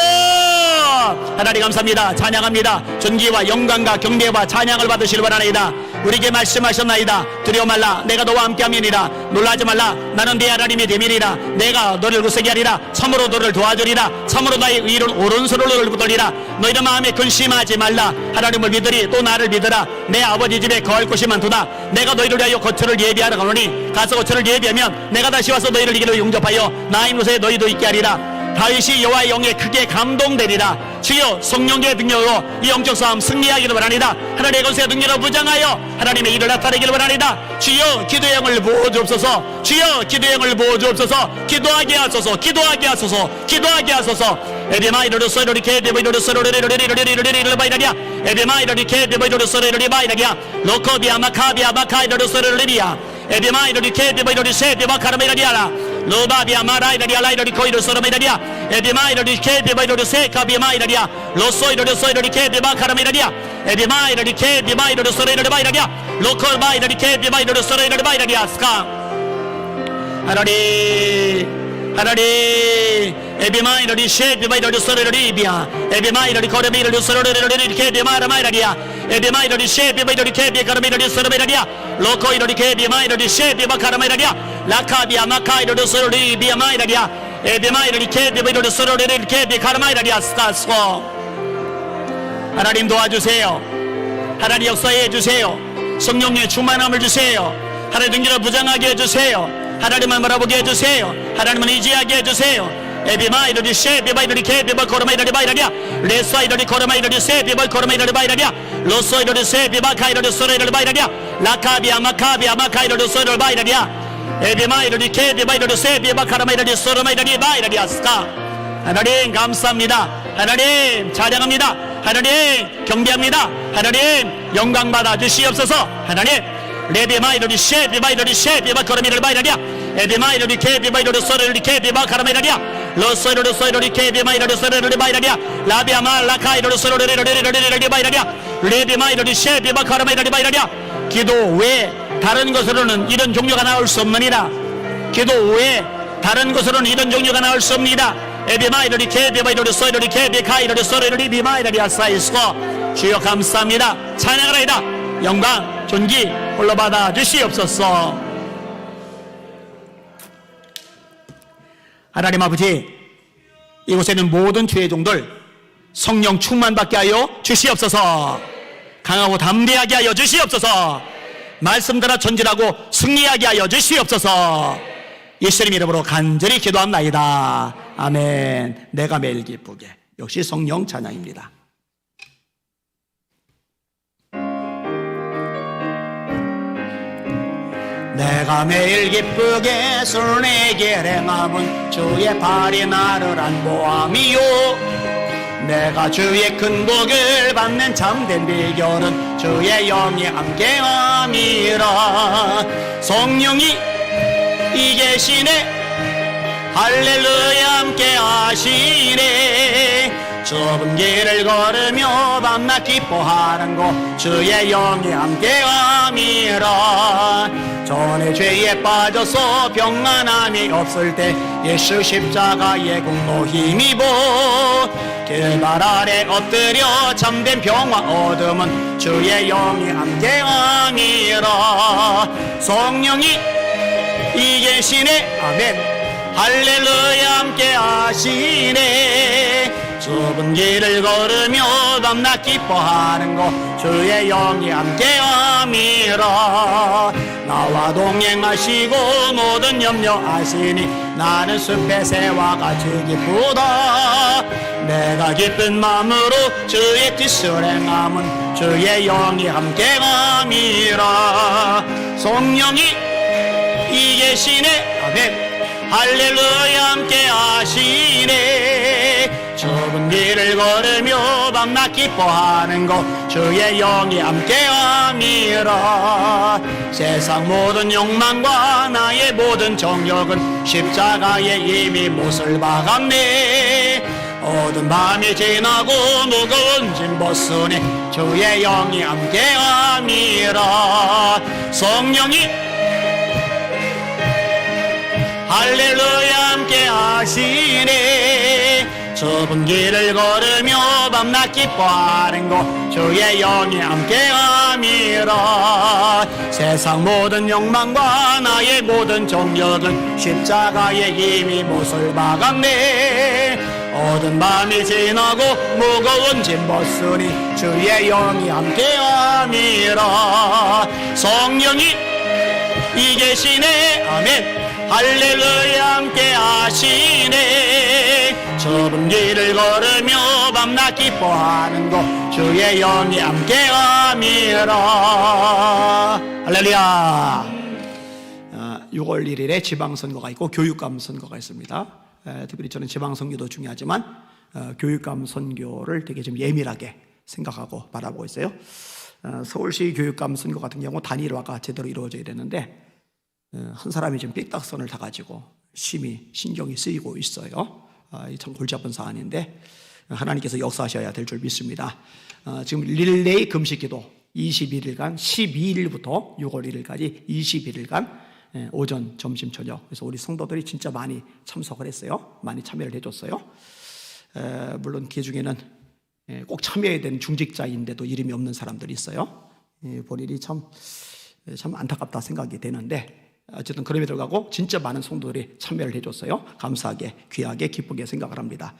하나님 감사합니다. 찬양합니다. 존귀와 영광과 경배와 찬양을 받으시길 바라나이다. 우리에게 말씀하셨나이다. 두려워 말라. 내가 너와 함께함이니라. 놀라지 말라. 나는 네 하나님이 됨이니라. 내가 너를 구세게 하리라. 참으로 너를 도와주리라. 참으로 나의 의를 오른손으로 들고 돌리라. 너희는 마음에 근심하지 말라. 하나님을 믿으리. 또 나를 믿으라. 내 아버지 집에 거할 곳이 많도다. 내가 너희를 위하여 거처를 예비하러 가노니 가서 거처를 예비하면 내가 다시 와서 너희를 이기로 용접하여 나의 곳에 너희도 있게 하리라. 다윗이 여호와의 영에 크게 감동되리라. 주여 성령의 능력으로 이 영적 싸움 승리하기를 바라니다. 하나님의 권세의 능력으로 무장하여 하나님의 일을 나타내기를 바라니다. 주여 기도의 영을 부어주옵소서. 주여 기도의 영을 부어주옵소서. 기도하게 하소서. 기도하게 하소서. 기도하게 하소서. 에비마이로르 소이로리 케데보이로르 소로리로리로리로리로리로리로리 바이라리아. 에비마이로리 케데보이로르 소로리로리 바이라리아. 로코비아 마카비아 마카이로르 소로리리아. 에비마이로리 케데보이로리 세데바 카라메라리아라. 로바비아 마라이라리아 라이로리 코이로 소로메라리아. 에비마이로리 케데보이로리 세카비마이라리아. 로소이로리 소이로리 케데바 카라메라리아. 에비마이로리 케데바이로리 소로리로리 바이라리아. 로콜바이로리 케데바이로리 소로리로리 바이라리아. 스카 하나리 에비마이로리 셰비마이로리 소로리리비아. 에비마이로리 코르미로리 소로리로리 케데마라마이라리아. 에비마이로리 셰비마이로리 케데카르미로리 소로메라리아. 로코이로리 케비마이로리 셰비바카라마이라리아. 라카비아 마카이로리 소로리비아 마이라리아. 에비마이로리 케비마이로리 소로리리 케비카라마이라리아. 스카스코 하나님 도와주세요. 하나님 역사해 주세요. 성령의 충만함을 주세요. 하나님 능력을 무장하게 해주세요. 하나님만 바라보게 해주세요. 하나님만 의지하게 해주세요. 에비마이로리 셰비바이로리 케비바 코르마이로리 바이라리아. 레소이로리 코르마이로리 세비바 코르마이로리 바이라리아. 로소이로리 세비바 카이로리 소레이로리 바이라리아. 라카비아 마카비아 마카이로리 소레이로리 바이라리아. 에비마이로리 케비바이로리 세비바 카라마이로리 소르마이로리 바이라리아. 스카 하나님 감사합니다. 하나님 찬양합니다. 하나님 경배합니다. 하나님 영광 받아 주시옵소서. 하나님 레비마이로리 셰비바이로리 셰비바 코르미로리 바이라리아. 에비마이로리 케비바이로리 소레이로리 케비바 카라마이라리아. 로소이로리 소이로리 케비마이로리 소레이로리 바이라리아. 라비아마 라카이로리 소레이로리 바이라리아. 레비마이로리 셰비바 카라마이로리 바이라리아. 기도 외에 다른 것으로는 이런 종류가 나올 수 없느니라. 기도 외에 다른 것으로는 이런 종류가 나올 수 없습니다. 에비마이로리 케비바이로리 소이로리 케비카이로리 소레이로리 비마이라리아 사이스코 주여 감사합니다. 찬양하라이다. 영광 존귀 홀로 받아 주시옵소서. 하나님 아버지, 이곳에 있는 모든 주의 종들 성령 충만받게 하여 주시옵소서. 강하고 담대하게 하여 주시옵소서. 말씀 따라 전진하고 승리하게 하여 주시옵소서. 예수님 이름으로 간절히 기도합나이다. 아멘. 내가 매일 기쁘게. 역시 성령 찬양입니다. 내가 매일 기쁘게 술내게 행함은 주의 발이 나를 안보함이요. 내가 주의 큰 복을 받는 참된 비결은 주의 영이 함께함이라. 성령이 이 계시네. 할렐루야 함께하시네. 좁은 길을 걸으며 밤낮 기뻐하는 곳 주의 영이 함께함이라. 전에 죄에 빠져서 평안함이 없을 때 예수 십자가의 공로 힘입어 길발 아래 엎드려 참된 평화 얻음은 주의 영이 함께함이라. 성령이 이 계시네. 아멘. 할렐루야 함께하시네. 좁은 길을 걸으며 밤낮 기뻐하는 곳 주의 영이 함께함이라. 나와 동행하시고 모든 염려하시니 나는 숲의 새와 같이 기쁘다. 내가 기쁜 마음으로 주의 뜻을 행함은 주의 영이 함께함이라. 성령이 이 계시네. 아멘. 할렐루야 함께하시네. 좁은 길을 걸으며 밤낮 기뻐하는 곳 주의 영이 함께함이라. 세상 모든 욕망과 나의 모든 정욕은 십자가에 이미 못을 박았네. 어두운 밤이 지나고 무거운 짐 벗으니 주의 영이 함께함이라. 성령이 할렐루야 함께하시네. 좁은 길을 걸으며 밤낮 기뻐하는 곳 주의 영이 함께함이라. 세상 모든 욕망과 나의 모든 정력은 십자가의 힘이 못을 박았네. 어두운 밤이 지나고 무거운 짐 벗으니 주의 영이 함께함이라. 성령이 이 계시네. 아멘. 할렐루야 함께하시네. 좁은 길을 걸으며 밤낮 기뻐하는 곳 주의 영이 함께함이라. 할렐루야. 6월 1일에 지방선거가 있고 교육감 선거가 있습니다. 특별히 저는 지방선거도 중요하지만 교육감 선거를 되게 좀 예민하게 생각하고 바라보고 있어요. 서울시 교육감 선거 같은 경우 단일화가 제대로 이루어져야 되는데 한 사람이 좀 삐딱선을 타가지고 심히 신경이 쓰이고 있어요. 참 골치 아픈 사안인데 하나님께서 역사하셔야 될 줄 믿습니다. 지금 릴레이 금식기도 21일간 12일부터 6월 1일까지 21일간 오전, 점심, 저녁. 그래서 우리 성도들이 진짜 많이 참석을 했어요. 많이 참여를 해줬어요. 물론 그 중에는 꼭 참여해야 되는 중직자인데도 이름이 없는 사람들이 있어요. 본인이 참 안타깝다 생각이 되는데 어쨌든 그럼에도 불구하고 진짜 많은 성도들이 참여를 해줬어요. 감사하게, 귀하게, 기쁘게 생각을 합니다.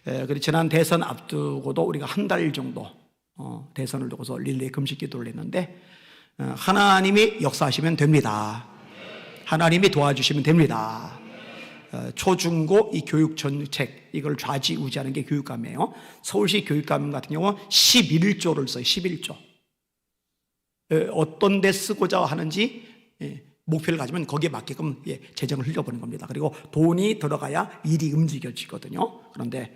그리고 지난 대선 앞두고도 우리가 한 달 정도 대선을 두고서 릴레이 금식 기도를 했는데 하나님이 역사하시면 됩니다. 하나님이 도와주시면 됩니다. 초중고 이 교육 정책 이걸 좌지우지하는 게 교육감이에요. 서울시 교육감 같은 경우 11조를 써요. 11조. 어떤 데 쓰고자 하는지 목표를 가지면 거기에 맞게끔 재정을 흘려보는 겁니다. 그리고 돈이 들어가야 일이 움직여지거든요. 그런데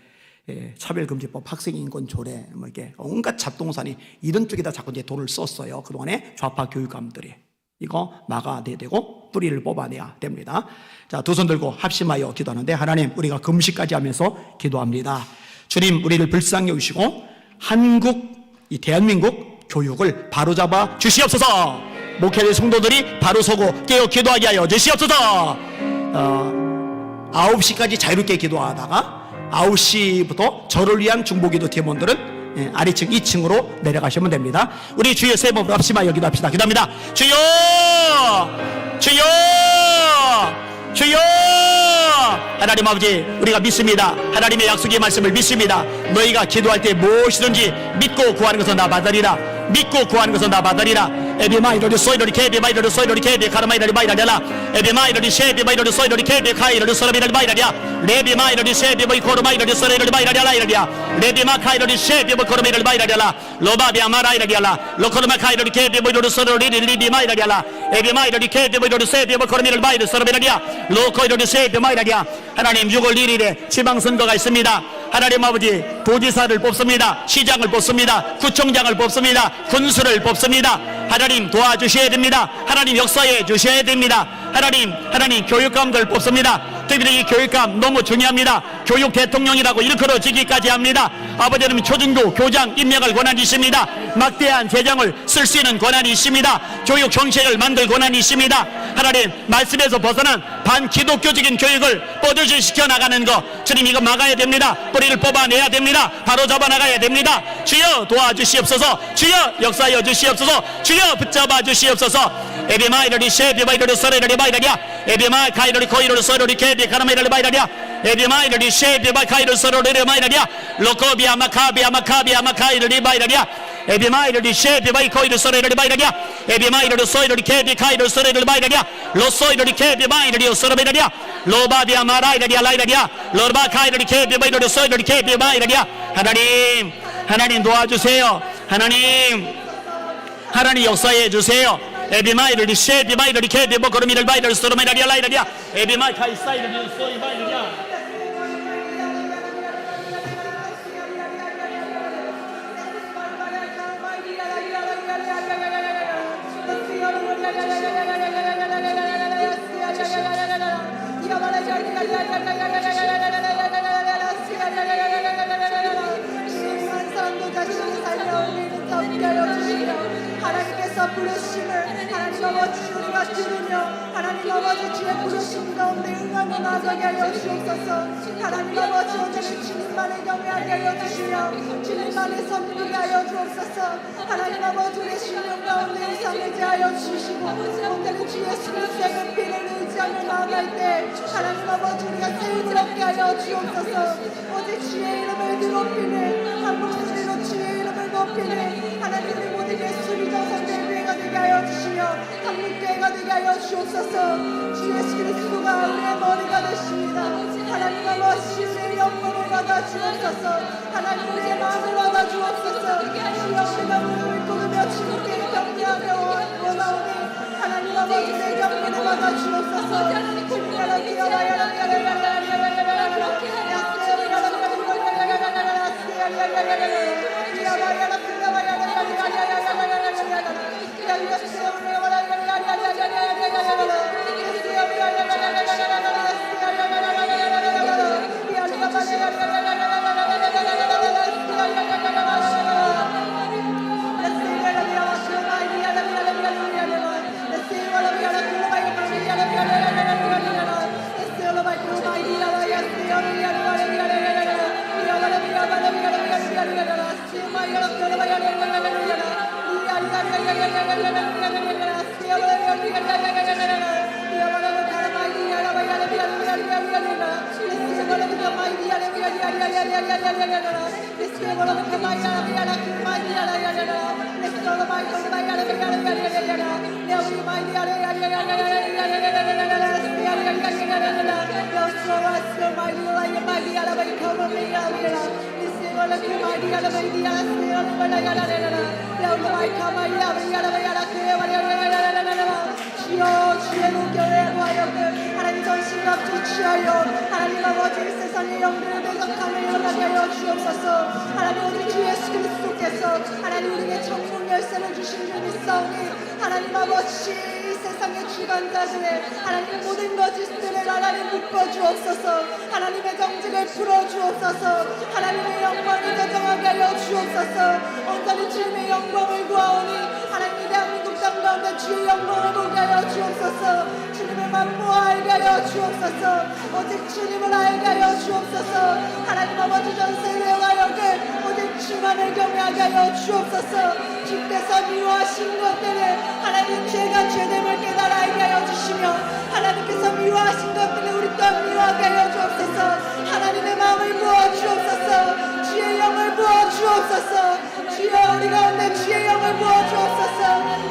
차별금지법, 학생인권 조례, 뭐 이게 온갖 잡동사니 이런 쪽에다 자꾸 이제 돈을 썼어요. 그동안에 좌파 교육감들이. 이거 막아내야 되고 뿌리를 뽑아내야 됩니다. 자, 두 손 들고 합심하여 기도하는데 하나님 우리가 금식까지 하면서 기도합니다. 주님 우리를 불쌍히 여기시고 한국 이 대한민국 교육을 바로잡아 주시옵소서. 목회자 성도들이 바로 서고 깨어 기도하게 하여 주시옵소서. 9시까지 자유롭게 기도하다가 9시부터 저를 위한 중보기도 팀원들은 아래층 2층으로 내려가시면 됩니다. 우리 주여 세 번으로 합심하여 기도합시다. 기도합니다. 주여 주여 주여. 하나님 아버지 우리가 믿습니다. 하나님의 약속의 말씀을 믿습니다. 너희가 기도할 때 무엇이든지 믿고 구하는 것은 나 받으리라. 믿고 구하는 것은 나 받으리라. 에비마이로리 소이로리 케비마이로리 소이로리 케비 카르마이로리 마이라랴라. 에비마이로리 셰비마이로리 소이로리 케비 카이로리 소라비라리 마이라랴. 레비마이로리 셰비마이 코르마이로리 소이로리 마이라랴라 이라랴. 레비마카이로리 셰비마 코르마이로리 마이라랴라. 로바비아마라이라랴라. 로코르마 카이로리 케비마이로리 소이로리 리비마이라랴라. 에비마이로리 케비마이로리 셰비마 코르마이로리 마이로리 소라비라랴. 로코이로리 셰비마이라랴. 하나님 6월 1일에 지방선거가 있습니다. 하나님 아버지 도지사를 뽑습니다. 시장을 뽑습니다. 구청장을 뽑습니다. 군수를 뽑습니다. 하나님 도와주셔야 됩니다. 하나님 역사해 주셔야 됩니다. 하나님 교육감들 뽑습니다. 특별히 이 교육감 너무 중요합니다. 교육 대통령이라고 일컬어지기까지 합니다. 아버지 하나님 초중고 교장 임명할 권한이 있습니다. 막대한 재정을 쓸 수 있는 권한이 있습니다. 교육 정책을 만들 권한이 있습니다. 하나님 말씀에서 벗어난 반기독교적인 교육을 뻗어지 시켜나가는 거 주님 이거 막아야 됩니다. 뿌리를 뽑아내야 됩니다. 바로 잡아나가야 됩니다. 주여 도와주시옵소서. 주여 역사하여 주시옵소서. 주여 붙잡아 주시옵소서. 에비마이러리 셰비마이러리 서레러리 마이러리야. 에비마이 카이러리 코이러리 서레러리 케비 카라마이러리 마이러리야. 에비마이러리 셰비마이 카이러리 서레러리 마이러리야. 로코비아 마카비아 마카비아 마카이러리 마이러리야. 에비마이러리 셰비마이 코이러리 서레러리 마이러리야. 에비마이러리 소이러리 케비 카이러리 서레러리 마이러리야. 로소이러리 케비 마이러리 서레러리야. 로바비아 마라이러리야 라이러리야. 로바 카이러리 케비 마이러리 소이러리 케비 마이러리야. 하나님 도와주세요. 하나님 역사해 주세요. 에비마이러리 셰비마이러리 케비모 거르미를 마이러리 소르마이러리야 라이러리야. 에비마이 카이사이러리 소이마이러리야. 하나님께서 부르심을 하나님 아버지 우리가 들으며 하나님 아버지 주의 부르심 가운데 응하며 나아가게 하여 주옵소서. 하나님 아버지 오늘 주님만 영광을 경외하게 하여 주시며 주님만을 섬기게 하여 주옵소서. 하나님 아버지 우리의 심령 가운데 이상을 제하여 주시고 오늘은 주 예수 그리스도의 피를 의지하며 나아갈 때 하나님 아버지 우리가 세우스럽게 하여 주옵소서. 오직 주의 이름을 높이는 한 목소리로 주의 이름을 높이는 하나님 우리 모든 예수를 정성대회가 되게 하여 주시며 강림교회가 되게 하여 주옵소서. 주 예수 그리스도가 우리의 머리가 되십니다. 하나님 아버지 우리의 영광을 받아 주옵소서. 하나님 우리의 마음을 받아 주옵소서. 주여 우리가 무릎을 꿇으며 주님께 경배하며 원하오니 하나님 아버지 우리의 경배를 받아 주옵소서. 주님께로 주의 교회로 하여금 하나님 전신과 주시하여 하나님 아버지 세상의 영들을 대적하며 일어나게 하여 주옵소서. 하나님 우리 주 예수 그리스도께서 하나님 우리에게 천국 열쇠를 주신 줄 믿사오니 하나님 아버지 이 세상의 주관자들의 하나님 모든 거짓들을 하나님 묶어주옵소서. 하나님의 정직을 풀어주옵소서. 하나님의 영광을 가정하게 하여 주옵소서. 온전히 주님의 영광을 구하오니 하나님 대한민국 땅 가운데 주의 영광을 보게 하여 주옵소서. 주님을 맛보아 알게 하여 주옵소서. 오직 주님을 알게 하여 주옵소서. 하나님 아버지 전세에 하여금 오직 주만을 경외하게 하여 주옵소서. 주께서 미워하신 것들을 하나님 죄가 죄됨을 깨달아 알게 하여 주시며 하나님께서 미워하신 것들을 우리 또한 미워하게 하여 주옵소서. 하나님의 마음을 부어 주옵소서. 주의 영을 부어 주옵소서. 주여 우리 가운데 주의 영을 부어 주옵소서.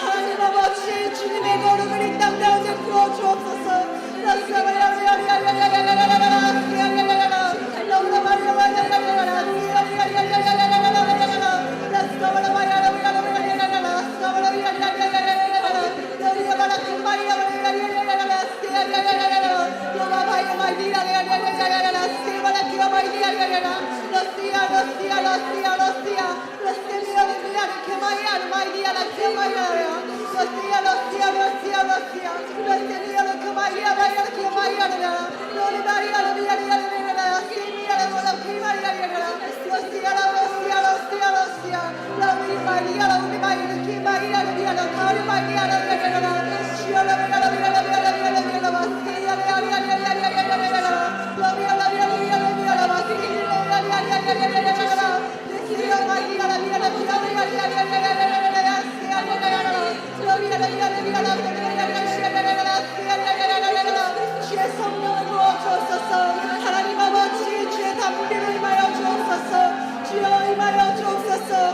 하나님 아버지 주님의 걸음을 이 땅 가운데 부어 주옵소서. 하나님 아버지 주의 담비를 임하여 주옵소서. 주여 임하여 주옵소서.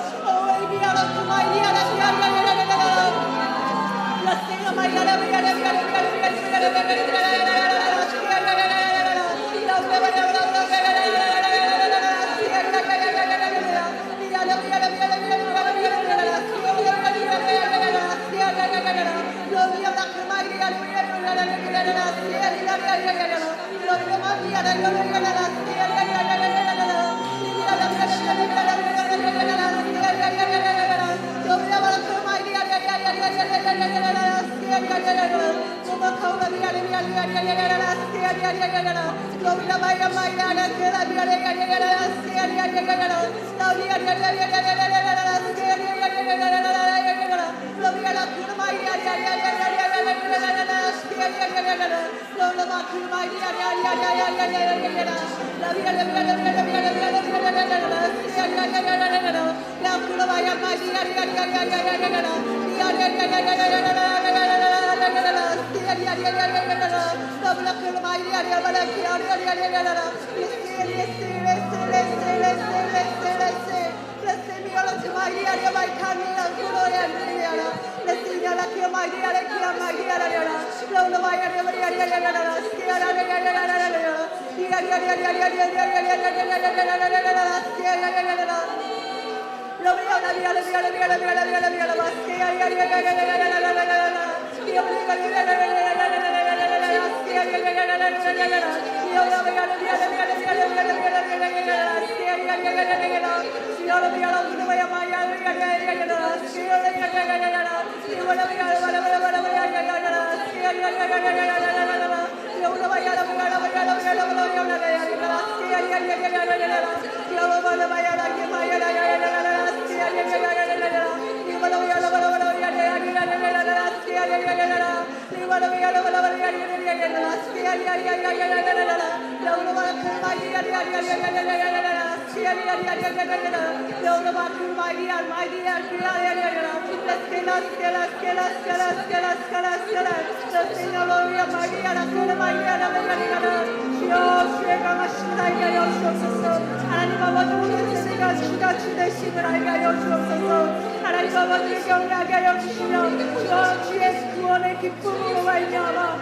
하나님 아버지 오늘 세대가 주가 주 되심을 알게 하여 주옵소서. 하나님 아버지를 경외하게 하여 주시며 주와 주의 구원의 기쁨으로 말미암아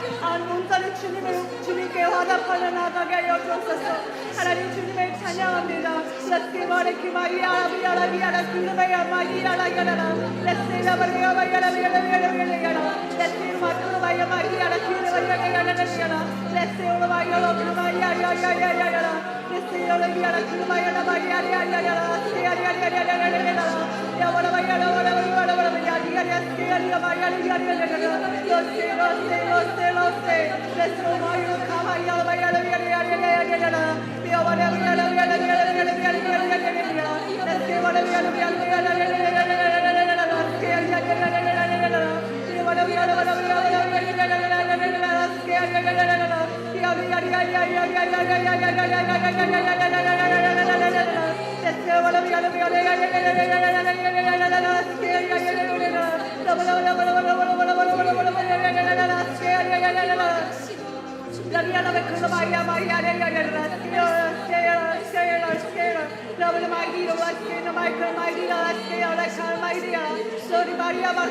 온전히 주님께 화답하여 나가게 하여 주옵소서. 하나님 주님을 찬양합니다. 라스케 마레키 마리아 비아라 킬레베야 마리아라 야라라 라스케라 마리아 마리아라 라스케 마토로 마리아 마리아라 킬레베야 야라라 라스케 오로 마리아 오로 마리아 야야야야야라 라스케 오로 비아라 킬레베야 마리아 야야야라 라스케 야야야야야야라 야와라 마리아 와라 마리아 라스케 야리아 마리아 로세 라스케 마리아 카마리아 마리아 야야야야야라 야와라 Maria,